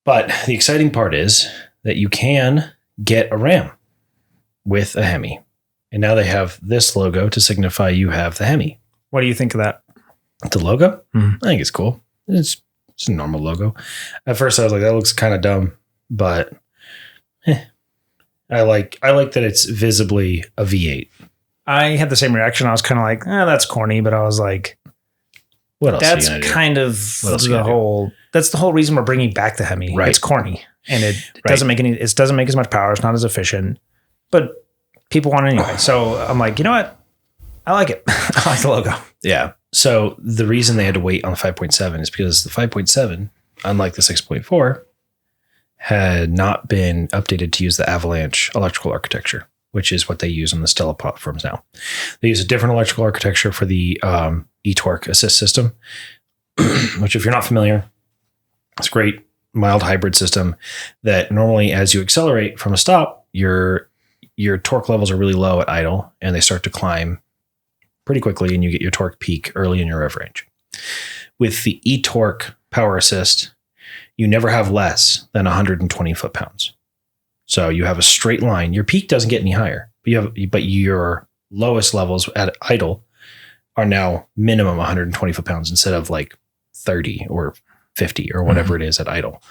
C: But the exciting part is that you can get a Ram with a Hemi. And now they have this logo to signify you have the Hemi.
B: What do you think of that?
C: The logo? I think it's cool. It's a normal logo. At first I was like, that looks kind of dumb, but I like that it's visibly a V8.
B: I had the same reaction. I was kind of like, that's corny, but I was like,
C: what else?
B: That's kind of the whole. That's the whole reason we're bringing back the Hemi.
C: Right.
B: It's corny, and it doesn't make any. It doesn't make as much power. It's not as efficient, but people want it anyway. So I'm like, you know what? I like it. I like the logo.
C: Yeah. So the reason they had to wait on the 5.7 is because the 5.7, unlike the 6.4, had not been updated to use the Avalanche electrical architecture, which is what they use on the Stella platforms now. They use a different electrical architecture for the eTorque assist system, which if you're not familiar, it's a great mild hybrid system that normally as you accelerate from a stop, your torque levels are really low at idle and they start to climb pretty quickly and you get your torque peak early in your rev range. With the eTorque power assist, you never have less than 120 foot-pounds. So you have a straight line. Your peak doesn't get any higher, but your lowest levels at idle are now minimum 120 foot-pounds instead of like 30 or 50 or whatever it is at idle.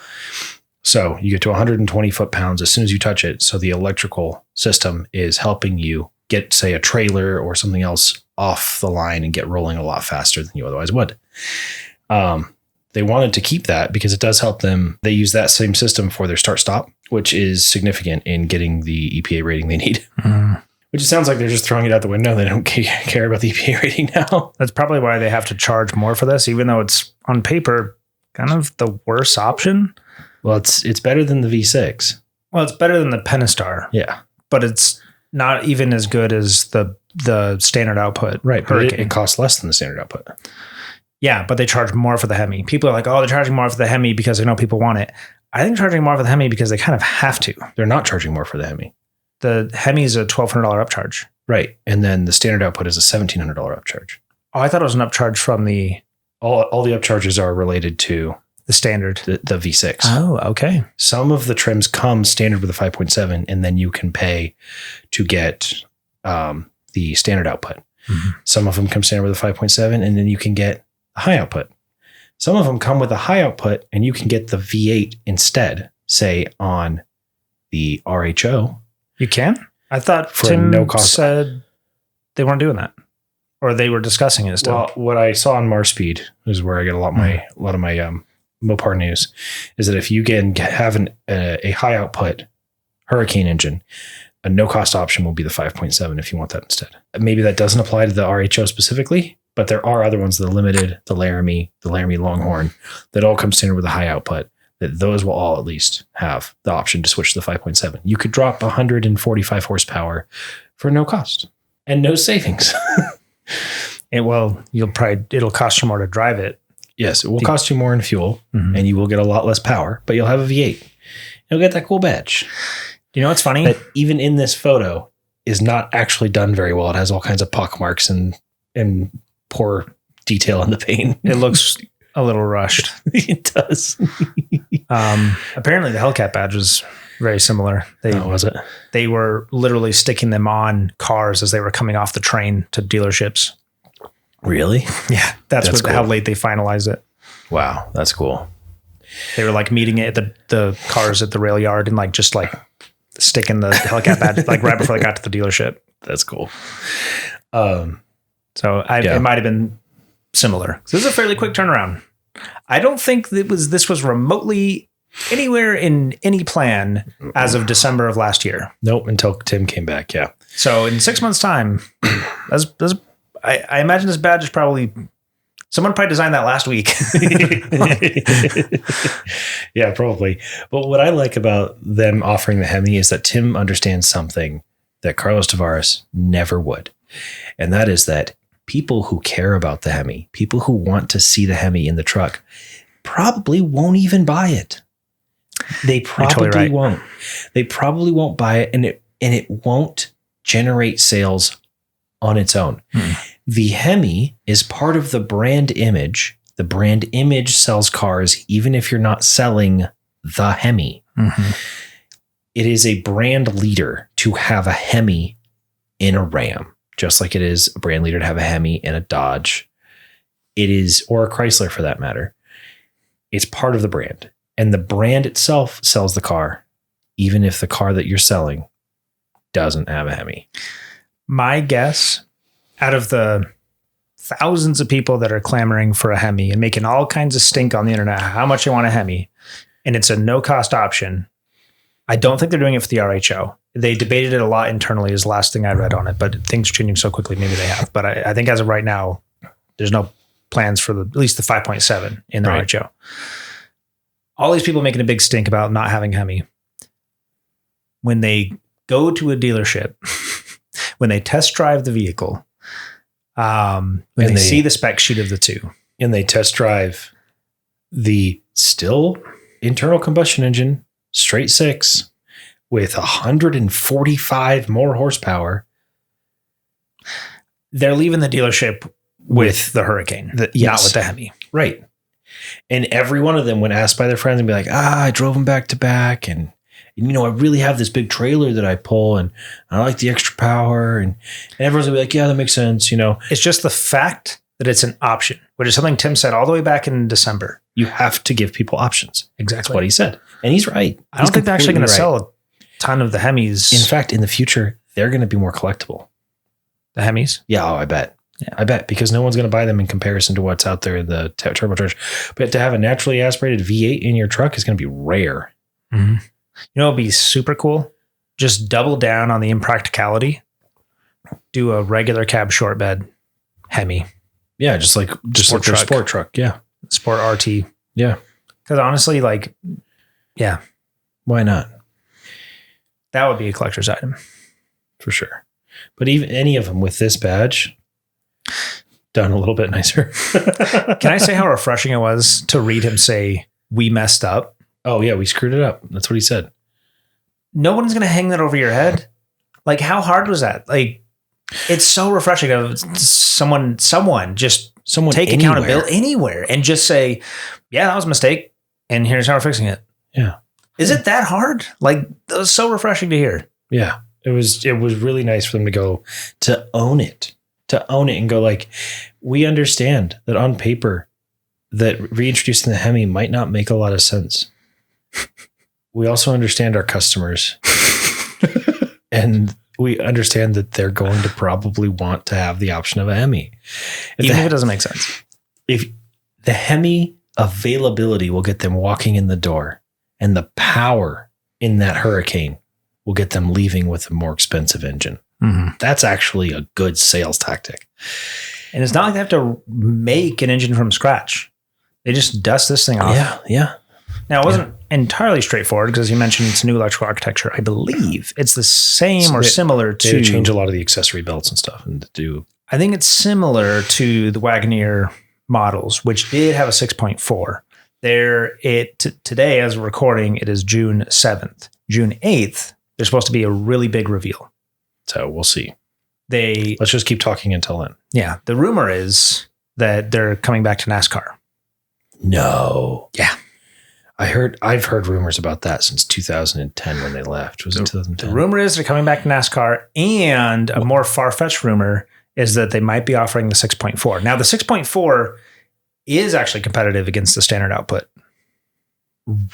C: So you get to 120 foot-pounds as soon as you touch it. So the electrical system is helping you get, say, a trailer or something else off the line and get rolling a lot faster than you otherwise would. They wanted to keep that because it does help them. They use that same system for their start-stop, which is significant in getting the EPA rating they need. Which it sounds like they're just throwing it out the window. They don't care about the EPA rating now.
B: That's probably why they have to charge more for this, even though it's on paper kind of the worst option.
C: Well, it's better than the V6.
B: Well, it's better than the Pentastar.
C: Yeah.
B: But it's not even as good as the standard output.
C: Right. But it costs less than the standard output.
B: Yeah, but they charge more for the Hemi. People are like, oh, they're charging more for the Hemi because they know people want it. I think charging more for the Hemi because they kind of have to.
C: They're not charging more for the Hemi.
B: The Hemi is a $1,200 upcharge.
C: Right. And then the standard output is a $1,700 upcharge.
B: Oh, I thought it was an upcharge from the...
C: All the upcharges are related to...
B: the standard.
C: The V6.
B: Oh, okay.
C: Some of the trims come standard with a 5.7, and then you can pay to get the standard output. Some of them come standard with a 5.7, and then you can get a high output. Some of them come with a high output, and you can get the V8 instead, say on the RHO. You can?
B: I thought
C: for
B: Tim
C: no cost.
B: Said they weren't doing that. Or they were discussing it still.
C: Well, what I saw on Marspeed is where I get a lot of my Mopar news, is that if you can have a high output Hurricane engine, a no cost option will be the 5.7 if you want that instead. Maybe that doesn't apply to the RHO specifically, but there are other ones, the Limited, the Laramie Longhorn, that all come standard with a high output, that those will all at least have the option to switch to the 5.7. You could drop 145 horsepower for no cost and no savings.
B: It'll cost you more to drive it.
C: Yes, it will cost you more in fuel, and you will get a lot less power, but you'll have a V8. You'll get that cool badge.
B: You know what's funny?
C: That even in this photo is not actually done very well. It has all kinds of pock marks and poor detail in the paint.
B: It looks a little rushed.
C: It does.
B: Apparently the Hellcat badge was Very similar.
C: Was it?
B: They were literally sticking them on cars as they were coming off the train to dealerships.
C: Really?
B: Yeah, that's
C: cool.
B: how late they finalized it.
C: Wow, that's cool.
B: They were like meeting it at the cars at the rail yard and like just like sticking the Hellcat badge like right before they got to the dealership.
C: That's cool.
B: It might have been similar. So this is a fairly quick turnaround. I don't think this was remotely anywhere in any plan as of December of last year.
C: Nope, until Tim came back. Yeah.
B: So in 6 months' time, I imagine this badge is probably someone designed that last week.
C: Yeah, probably. But what I like about them offering the Hemi is that Tim understands something that Carlos Tavares never would. And that is that people who care about the Hemi, people who want to see the Hemi in the truck, probably won't even buy it. They probably won't. They probably won't buy it, and it won't generate sales on its own. The Hemi is part of the brand image. The brand image sells cars, even if you're not selling the Hemi.
B: Mm-hmm.
C: It is a brand leader to have a Hemi in a Ram, just like it is a brand leader to have a Hemi in a Dodge. It is, or a Chrysler for that matter. It's part of the brand. And the brand itself sells the car, even if the car that you're selling doesn't have a Hemi.
B: My guess, out of the thousands of people that are clamoring for a Hemi and making all kinds of stink on the internet, how much they want a Hemi, and it's a no-cost option, I don't think they're doing it for the RHO. They debated it a lot internally is the last thing I read on it, but things are changing so quickly, maybe they have. But I think as of right now, there's no plans for at least the 5.7 in the RHO. All these people making a big stink about not having Hemi. When they go to a dealership, when they test drive the vehicle, when they see the spec sheet of the two,
C: and they test drive the still internal combustion engine, straight six with 145 more horsepower,
B: they're leaving the dealership with the Hurricane, not with the Hemi.
C: Right. And every one of them, when asked by their friends, and be like, I drove them back to back. And, I really have this big trailer that I pull and I like the extra power. And everyone's gonna be like, yeah, that makes sense.
B: It's just the fact that it's an option, which is something Tim said all the way back in December.
C: You have to give people options.
B: Exactly.
C: That's what he said. And he's right.
B: I don't think they're actually going to sell a ton of the Hemis.
C: In fact, in the future, they're going to be more collectible.
B: The Hemis?
C: Yeah, I bet.
B: Yeah.
C: I bet, because no one's going to buy them in comparison to what's out there in the turbocharged. But to have a naturally aspirated V8 in your truck is going to be rare.
B: Mm-hmm. It'd be super cool. Just double down on the impracticality. Do a regular cab short bed Hemi.
C: Yeah, just like their sport truck. Yeah.
B: Sport RT.
C: Yeah.
B: Because honestly,
C: why not?
B: That would be a collector's item.
C: For sure. But even any of them with this badge, done a little bit nicer.
B: Can I say how refreshing it was to read him say, "We messed up"?
C: Oh, yeah, we screwed it up. That's what he said.
B: No one's going to hang that over your head. Like, how hard was that? Like, it's so refreshing of someone take accountability anywhere and just say, yeah, that was a mistake. And here's how we're fixing it.
C: Yeah.
B: Is it that hard? Like, that was so refreshing to hear.
C: Yeah. It was really nice for them to own it and go like, we understand that on paper that reintroducing the Hemi might not make a lot of sense. We also understand our customers and we understand that they're going to probably want to have the option of a Hemi.
B: Even if it doesn't make sense.
C: If the Hemi availability will get them walking in the door, and the power in that Hurricane will get them leaving with a more expensive engine.
B: Mm-hmm.
C: That's actually a good sales tactic.
B: And it's not like they have to make an engine from scratch. They just dust this thing off.
C: Yeah.
B: Now, it wasn't entirely straightforward because you mentioned it's new electrical architecture. I believe it's the same similar to...
C: They change a lot of the accessory belts and stuff.
B: I think it's similar to the Wagoneer models, which did have a 6.4. Today, as we're recording, it is June 7th. June 8th, there's supposed to be a really big reveal.
C: So we'll see.
B: Let's
C: just keep talking until then.
B: Yeah. The rumor is that they're coming back to NASCAR.
C: No.
B: Yeah.
C: I've heard rumors about that since 2010 when they left. Was it 2010?
B: The rumor is they're coming back to NASCAR, and a more far-fetched rumor is that they might be offering the 6.4. Now, the 6.4 is actually competitive against the standard output.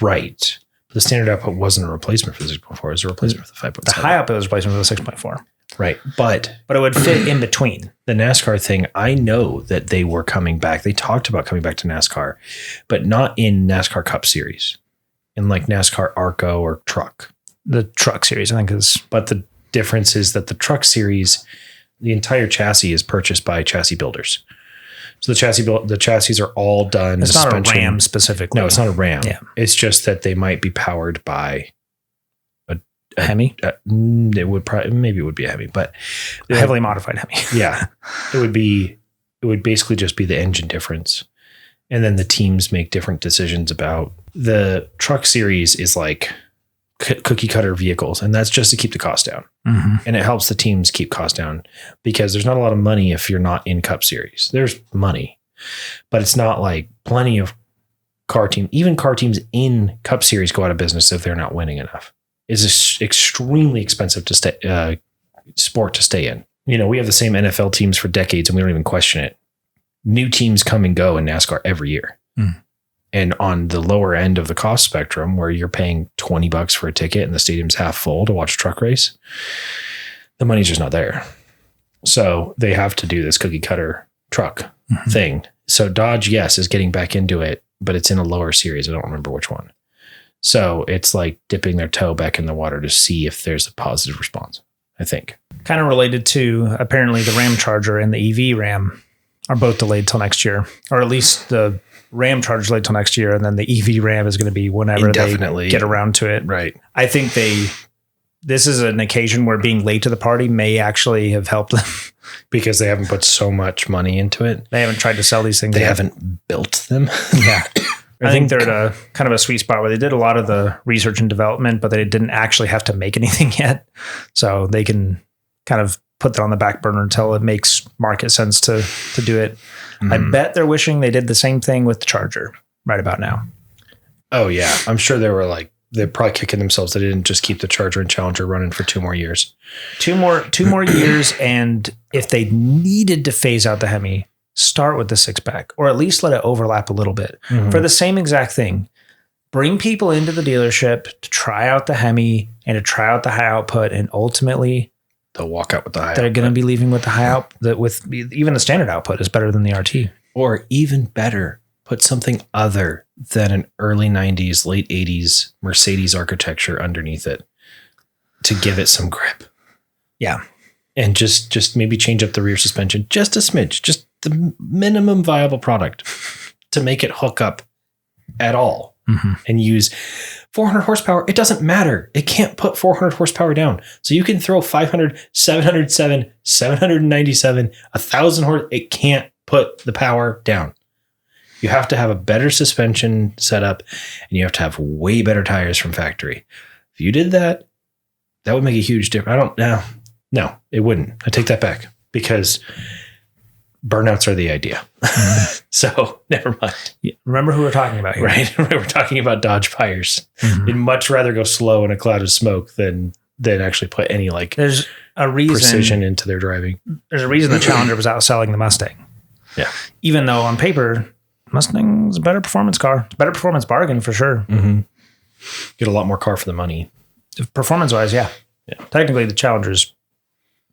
C: Right. The standard output wasn't a replacement for the 6.4. It was a replacement for the 5.7.
B: The high output was a replacement for the 6.4.
C: Right. But
B: it would fit in between.
C: The NASCAR thing, I know that they were coming back. They talked about coming back to NASCAR, but not in NASCAR Cup Series, in like NASCAR Arco or Truck.
B: The Truck Series, I think, is.
C: But the difference is that the Truck Series, the entire chassis is purchased by chassis builders. So the chassis are all done.
B: It's not a Ram specifically.
C: No, it's not a Ram.
B: Yeah.
C: It's just that they might be powered by
B: a Hemi.
C: It would probably, maybe it would be a Hemi, but
B: a heavily modified Hemi.
C: Yeah, it would basically just be the engine difference, and then the teams make different decisions about the Truck Series is like cookie cutter vehicles, and that's just to keep the cost down.
B: Mm-hmm.
C: And it helps the teams keep costs down because there's not a lot of money if you're not in Cup Series. There's money, but it's not like plenty of even car teams in Cup Series go out of business if they're not winning enough. It's extremely expensive to sport to stay in. You know, we have the same NFL teams for decades and we don't even question it. New teams come and go in NASCAR every year.
B: Mm.
C: And on the lower end of the cost spectrum, where you're paying $20 for a ticket and the stadium's half full to watch a truck race, the money's just not there. So they have to do this cookie cutter truck thing. So Dodge, yes, is getting back into it, but it's in a lower series. I don't remember which one. So it's like dipping their toe back in the water to see if there's a positive response, I think.
B: Kind of related to, apparently, the Ram Charger and the EV Ram are both delayed till next year, or at least the Ram Charger is delayed till next year, and then the EV Ram is going to be whenever they get around to it.
C: Right.
B: I think this is an occasion where being late to the party may actually have helped them.
C: Because they haven't put so much money into it.
B: They haven't tried to sell these things.
C: They haven't built them.
B: Yeah. I think they're at a kind of a sweet spot where they did a lot of the research and development, but they didn't actually have to make anything yet. So they can kind of put that on the back burner until it makes market sense to do it. I bet they're wishing they did the same thing with the Charger right about now.
C: Oh, yeah. I'm sure they're probably kicking themselves. They didn't just keep the Charger and Challenger running for 2 more years. 2 more years. And if they needed to phase out the Hemi, start with the 6-pack, or at least let it overlap a little bit for the same exact thing. Bring people into the dealership to try out the Hemi and to try out the high output, and ultimately they'll walk out with the high
B: output. They're going to be leaving with the high output. With even the standard output is better than the RT,
C: or even better, put something other than an early 90s, late 80s Mercedes architecture underneath it to give it some grip.
B: Yeah.
C: And just maybe change up the rear suspension just a smidge, just the minimum viable product to make it hook up at all and use 400 horsepower. It doesn't matter. It can't put 400 horsepower down. So you can throw 500, 707, 797, 1,000 horse. It can't put the power down. You have to have a better suspension setup and you have to have way better tires from factory. If you did that, that would make a huge difference. No, it wouldn't. I take that back because burnouts are the idea. So never mind.
B: Yeah, remember who we're talking about here.
C: Right. We're talking about Dodge Pyres. They'd much rather go slow in a cloud of smoke than actually put any
B: there's a reason
C: precision into their driving.
B: There's a reason the Challenger was outselling the Mustang.
C: Yeah.
B: Even though on paper, Mustang's a better performance car. It's a better performance bargain for sure.
C: Get a lot more car for the money.
B: Performance wise, yeah. Technically, the Challenger's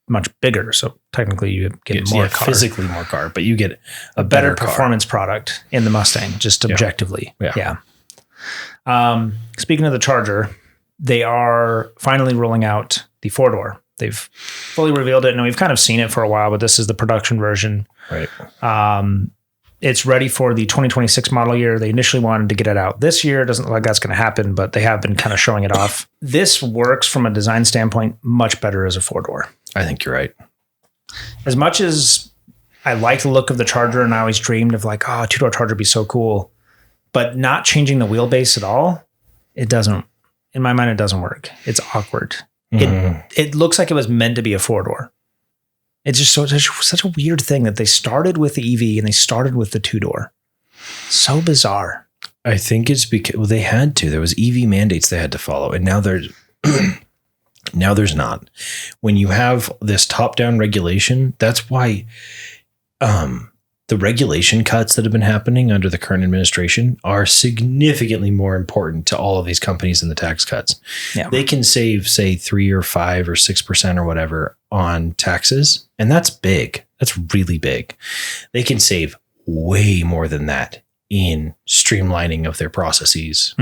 B: much bigger, so technically you get more car.
C: Physically more car, but you get a
B: better performance product in the Mustang, just objectively. Yeah. Speaking of the Charger, they are finally rolling out the 4-door. They've fully revealed it, and we've kind of seen it for a while, but this is the production version.
C: Right.
B: It's ready for the 2026 model year. They initially wanted to get it out this year. It doesn't look like that's going to happen, but they have been kind of showing it off. This works from a design standpoint much better as a 4-door.
C: I think you're right.
B: As much as I like the look of the Charger and I always dreamed of a 2-door Charger would be so cool, but not changing the wheelbase at all, it doesn't, in my mind, it doesn't work. It's awkward. It looks like it was meant to be a 4-door. It's just such a weird thing that they started with the EV and they started with the 2-door. So bizarre.
C: I think it's because they had to. There was EV mandates they had to follow, and now there's now there's not. When you have this top-down regulation, that's why the regulation cuts that have been happening under the current administration are significantly more important to all of these companies than the tax cuts.
B: Yeah.
C: They can save, say, 3 or 5 or 6% or whatever on taxes, and that's big. That's really big. They can save way more than that in streamlining of their processes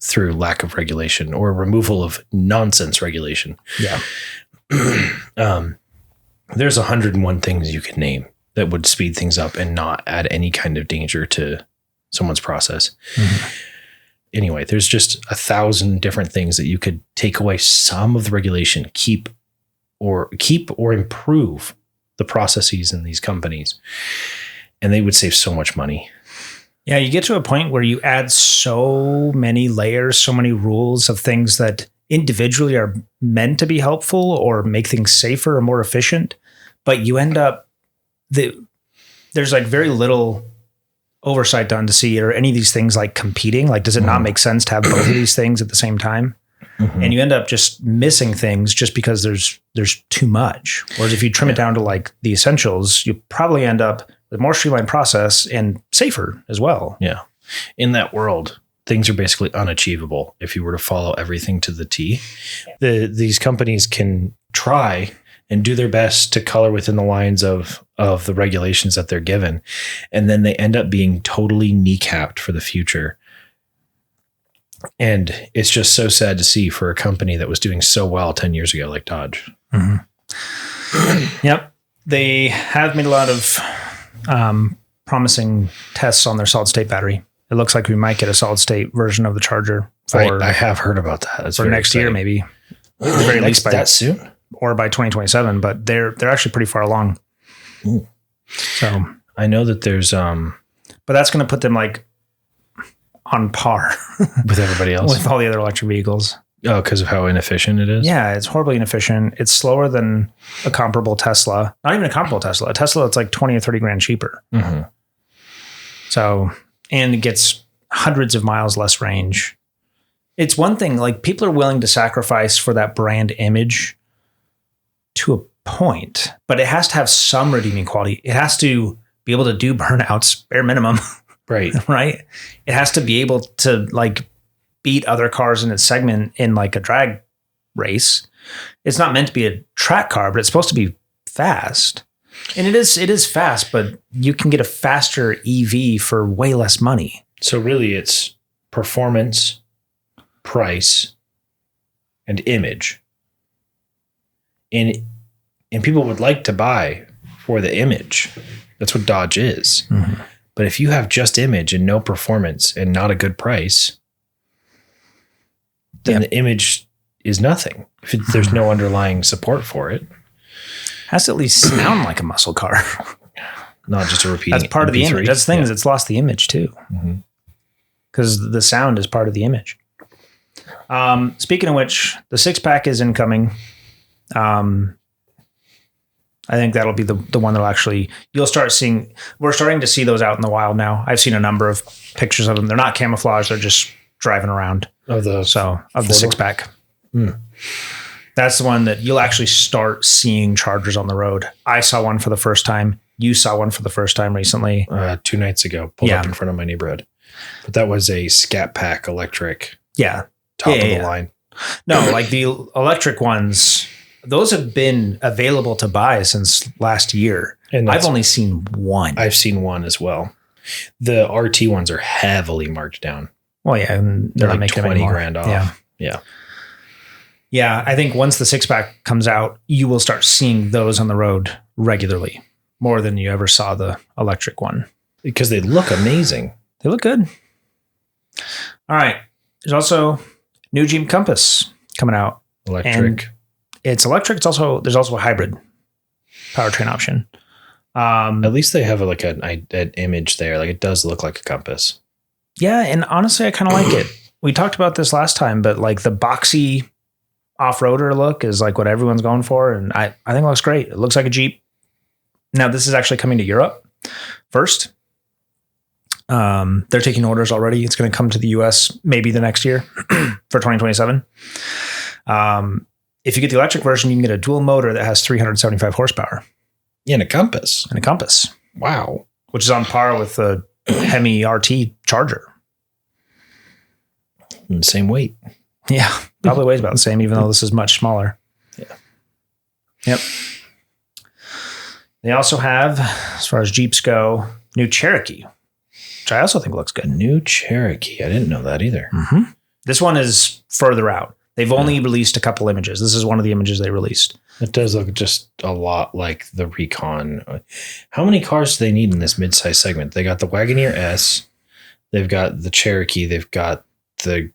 C: through lack of regulation or removal of nonsense regulation.
B: Yeah.
C: There's 101 things you could name that would speed things up and not add any kind of danger to someone's process. Anyway, there's just 1,000 different things that you could take away some of the regulation, keep or improve the processes in these companies, and they would save so much money.
B: Yeah, you get to a point where you add so many layers, so many rules of things that individually are meant to be helpful or make things safer or more efficient, but you end up there's like very little oversight done to see are any of these things like competing. Like, does it not make sense to have both of these things at the same time? And you end up just missing things just because there's too much. Whereas if you trim it down to like the essentials, you probably end up with a more streamlined process and safer as well.
C: Yeah. In that world, things are basically unachievable if you were to follow everything to the T. These companies can try and do their best to color within the lines of the regulations that they're given. And then they end up being totally kneecapped for the future. And it's just so sad to see for a company that was doing so well 10 years ago, like Dodge.
B: Yep. They have made a lot of promising tests on their solid state battery. It looks like we might get a solid state version of the Charger for
C: I have heard about that. That's
B: for next year, maybe. At the very least by
C: that soon.
B: Or by 2027, but they're actually pretty far along.
C: Ooh.
B: So
C: I know that there's
B: but that's going to put them like on par
C: with everybody else,
B: with all the other electric vehicles.
C: Oh, because of how inefficient it is.
B: Yeah, it's horribly inefficient. It's slower than a comparable Tesla. Not even a comparable Tesla. A Tesla that's like 20 or 30 grand cheaper. So, and it gets hundreds of miles less range. It's one thing, like people are willing to sacrifice for that brand image to a point, but it has to have some redeeming quality. It has to be able to do burnouts, bare minimum.
C: Right.
B: Right. It has to be able to like beat other cars in its segment in like a drag race. It's not meant to be a track car, but it's supposed to be fast. And it is fast, but you can get a faster EV for way less money.
C: So really it's performance, price, and image. And people would like to buy for the image. That's what Dodge is. But if you have just image and no performance and not a good price, then the image is nothing. If there's no underlying support for it.
B: Has to at least sound like a muscle car.
C: Not just a repeating.
B: That's part of the
C: MP3.
B: image. That's the thing is it's lost the image too. Because the sound is part of the image. Speaking of which, the 6-pack is incoming. I think that'll be the one that'll actually, you'll start seeing, we're starting to see those out in the wild now. I've seen a number of pictures of them. They're not camouflage. They're just driving around.
C: Of the
B: 6-pack. That's the one that you'll actually start seeing Chargers on the road. I saw one for the first time. You saw one for the first time recently.
C: 2 nights ago, pulled up in front of my neighborhood. But that was a Scat Pack electric.
B: Yeah.
C: Top of the line.
B: No, like the electric ones, those have been available to buy since last year. And I've only seen one.
C: I've seen one as well. The RT ones are heavily marked down.
B: Well, yeah, and
C: they're like 20 grand off.
B: Yeah, I think once the 6-pack comes out, you will start seeing those on the road regularly, more than you ever saw the electric one.
C: Because they look amazing.
B: They look good. All right. There's also new Jeep Compass coming out.
C: Electric.
B: And it's electric. There's also a hybrid powertrain option.
C: At least they have an image there. Like it does look like a Compass.
B: Yeah, and honestly, I kind of like it. We talked about this last time, but like the boxy off-roader look is like what everyone's going for, and I think it looks great. It looks like a Jeep. Now, this is actually coming to Europe first, They're taking orders already. It's going to come to the US maybe the next year for 2027. If you get the electric version, you can get a dual motor that has 375 horsepower.
C: And a compass. Wow.
B: Which is on par with the Hemi RT Charger.
C: And same weight.
B: Yeah, probably weighs about the same, even though this is much smaller.
C: Yeah.
B: Yep. They also have, as far as Jeeps go, new Cherokee, which I also think looks good.
C: New Cherokee. I didn't know that either.
B: Mm-hmm. This one is further out. They've only released a couple images. This is one of the images they released.
C: It does look just a lot like the Recon. How many cars do they need in this midsize segment? They got the Wagoneer S. They've got the Cherokee. They've got the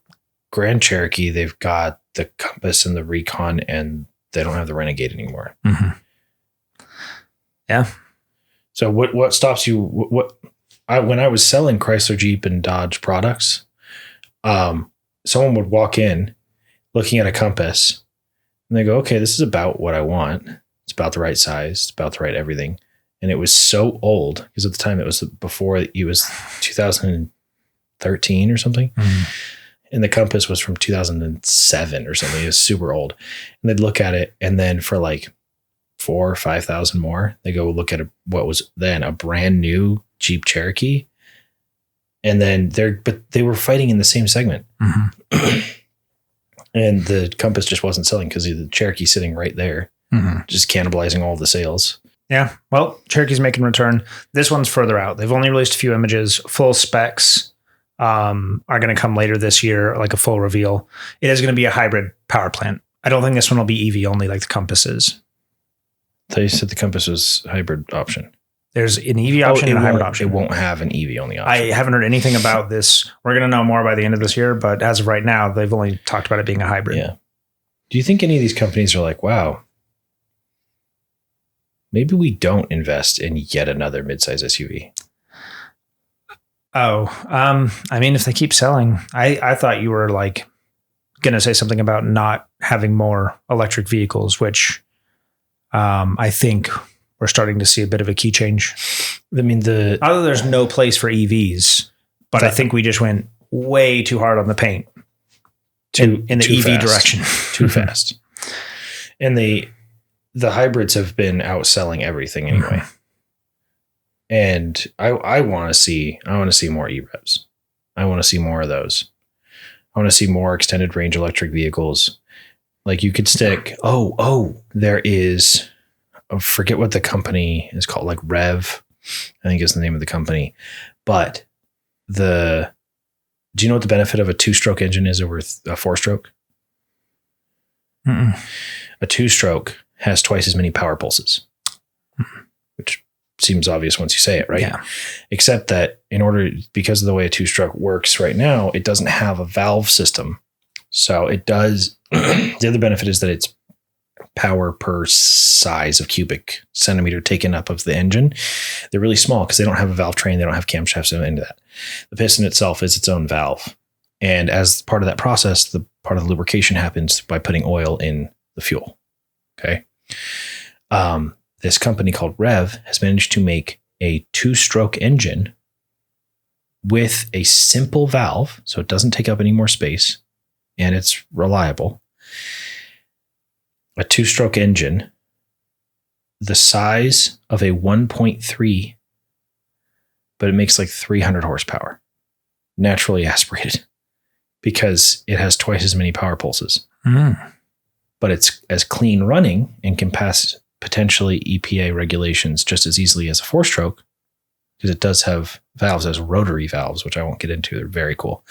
C: Grand Cherokee. They've got the Compass and the Recon, and they don't have the Renegade anymore.
B: Mm-hmm. Yeah.
C: So what stops you? When I was selling Chrysler, Jeep, and Dodge products, someone would walk in looking at a Compass, and they go, "Okay, this is about what I want. It's about the right size. It's about the right everything." And it was so old because at the time it was before it was 2013 or something. Mm-hmm. And the Compass was from 2007 or something. It was super old. And they'd look at it, and then for like 4,000 or 5,000 more, they go look at what was then a brand new Jeep Cherokee. And then they were fighting in the same segment. Mm-hmm. And the Compass just wasn't selling because the Cherokee sitting right there, just cannibalizing all the sales.
B: Yeah. Well, Cherokee's making a return. This one's further out. They've only released a few images. Full specs are going to come later this year, like a full reveal. It is going to be a hybrid power plant. I don't think this one will be EV only like the Compass is.
C: They said the Compass was hybrid option.
B: There's an EV option and a hybrid option.
C: It won't have an EV only option.
B: I haven't heard anything about this. We're going to know more by the end of this year, but as of right now, they've only talked about it being a hybrid.
C: Yeah. Do you think any of these companies are like, wow, maybe we don't invest in yet another midsize SUV?
B: Oh, I mean, if they keep selling, I thought you were like going to say something about not having more electric vehicles, which I think we're starting to see a bit of a key change.
C: I mean,
B: although there's no place for EVs, but I think we just went way too hard on the paint in the EV direction.
C: Too fast. And the hybrids have been outselling everything anyway. And I want to see more E-Revs. I want to see more of those. I want to see more extended range electric vehicles. Like you could stick, there is, I forget what the company is called, like Rev, I think is the name of the company. But do you know what the benefit of a 2-stroke engine is over a 4-stroke?
B: Mm-mm.
C: A 2-stroke has twice as many power pulses, which seems obvious once you say it, right?
B: Yeah.
C: Except that because of the way a 2-stroke works right now, it doesn't have a valve system. So it does. The other benefit is that it's power per size of cubic centimeter taken up of the engine. They're really small because they don't have a valve train. They don't have camshafts into that. The piston itself is its own valve. And as part of that process, the part of the lubrication happens by putting oil in the fuel. Okay. This company called Rev has managed to make a 2-stroke engine with a simple valve. So it doesn't take up any more space and it's reliable. A 2-stroke engine, the size of a 1.3, but it makes like 300 horsepower, naturally aspirated, because it has twice as many power pulses. But it's as clean running and can pass potentially EPA regulations just as easily as a 4-stroke, because it does have valves as rotary valves, which I won't get into. They're very cool.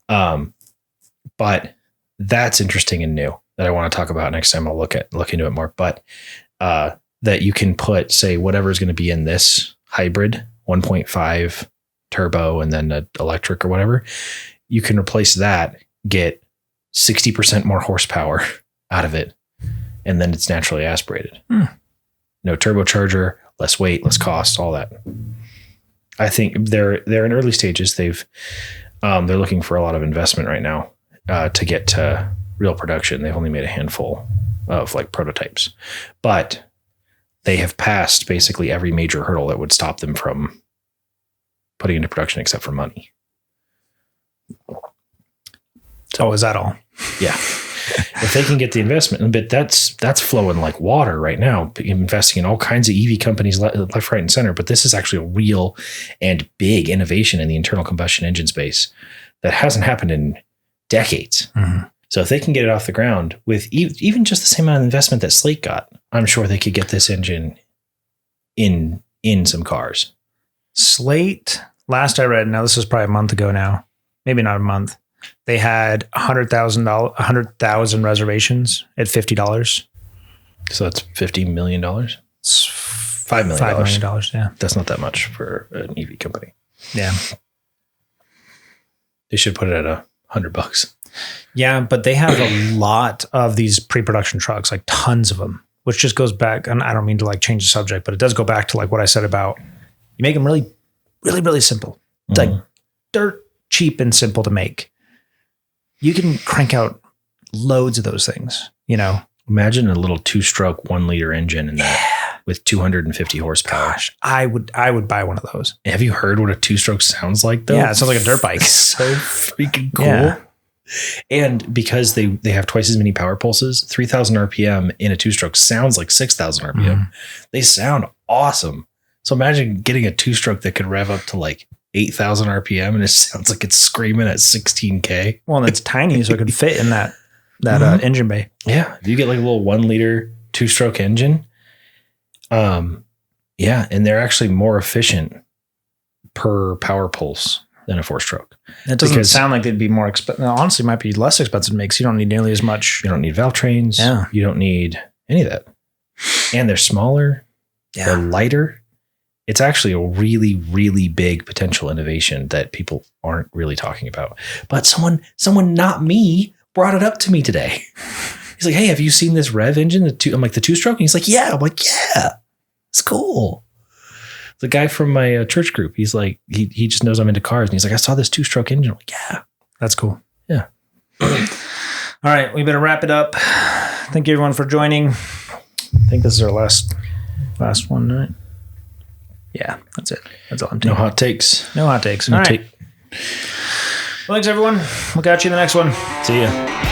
C: But that's interesting and new that I want to talk about next time. I'll look into it more, but that you can put, say, whatever is going to be in this hybrid 1.5 turbo and then an electric or whatever, you can replace that, get 60% more horsepower out of it, and then it's naturally aspirated. No turbocharger, less weight, less cost, all that. I think they're in early stages. They're looking for a lot of investment right now to get to real production. They've only made a handful of like prototypes, but they have passed basically every major hurdle that would stop them from putting into production except for money.
B: So, is that all?
C: Yeah. If they can get the investment, but that's flowing like water right now, investing in all kinds of EV companies left, right, and center. But this is actually a real and big innovation in the internal combustion engine space that hasn't happened in decades.
B: Mm-hmm.
C: So if they can get it off the ground with even just the same amount of investment that Slate got, I'm sure they could get this engine in some cars.
B: Slate, last I read, now this is probably a month ago now, maybe not a month. They had 100,000 reservations at $50.
C: So that's $50 million.
B: It's
C: $5 million.
B: $5 million. Yeah.
C: That's not that much for an EV company.
B: Yeah.
C: They should put it at $100.
B: Yeah, but they have a lot of these pre-production trucks, like tons of them, which just goes back. And I don't mean to like change the subject, but it does go back to like what I said about you make them really, really, really simple. It's like dirt cheap and simple to make. You can crank out loads of those things, you know.
C: Imagine a little 2-stroke 1-liter engine in that with 250 horsepower.
B: Gosh, I would buy one of those.
C: Have you heard what a 2-stroke sounds like though?
B: Yeah, it sounds like a dirt bike.
C: So freaking cool.
B: Yeah.
C: And because they have twice as many power pulses, 3,000 RPM in a 2-stroke sounds like 6,000 RPM.
B: Mm-hmm.
C: They sound awesome. So imagine getting a 2-stroke that could rev up to like 8,000 RPM and it sounds like it's screaming at 16K.
B: Well, and it's tiny, so it could fit in that engine bay.
C: Yeah. If you get like a little 1-liter 2-stroke engine, yeah, and they're actually more efficient per power pulse than a 4-stroke.
B: It doesn't sound like they'd be more expensive. Honestly, it might be less expensive to make, so you don't need nearly as much.
C: You don't need valve trains.
B: Yeah.
C: You don't need any of that. And they're smaller.
B: Yeah.
C: They're lighter. It's actually a really, really big potential innovation that people aren't really talking about. But someone not me brought it up to me today. He's like, hey, have you seen this rev engine? I'm like, the 2-stroke? And he's like, yeah. I'm like, yeah, it's cool. The guy from my church group, he's like, he just knows I'm into cars. And he's like, I saw this 2-stroke engine. I'm like, yeah.
B: That's cool.
C: Yeah.
B: All right, we better wrap it up. Thank you everyone for joining. I think this is our last one, right? Yeah, that's it. That's all I'm taking.
C: No hot takes.
B: No hot takes. All right. Well, thanks everyone. We'll catch you in the next one.
C: See ya.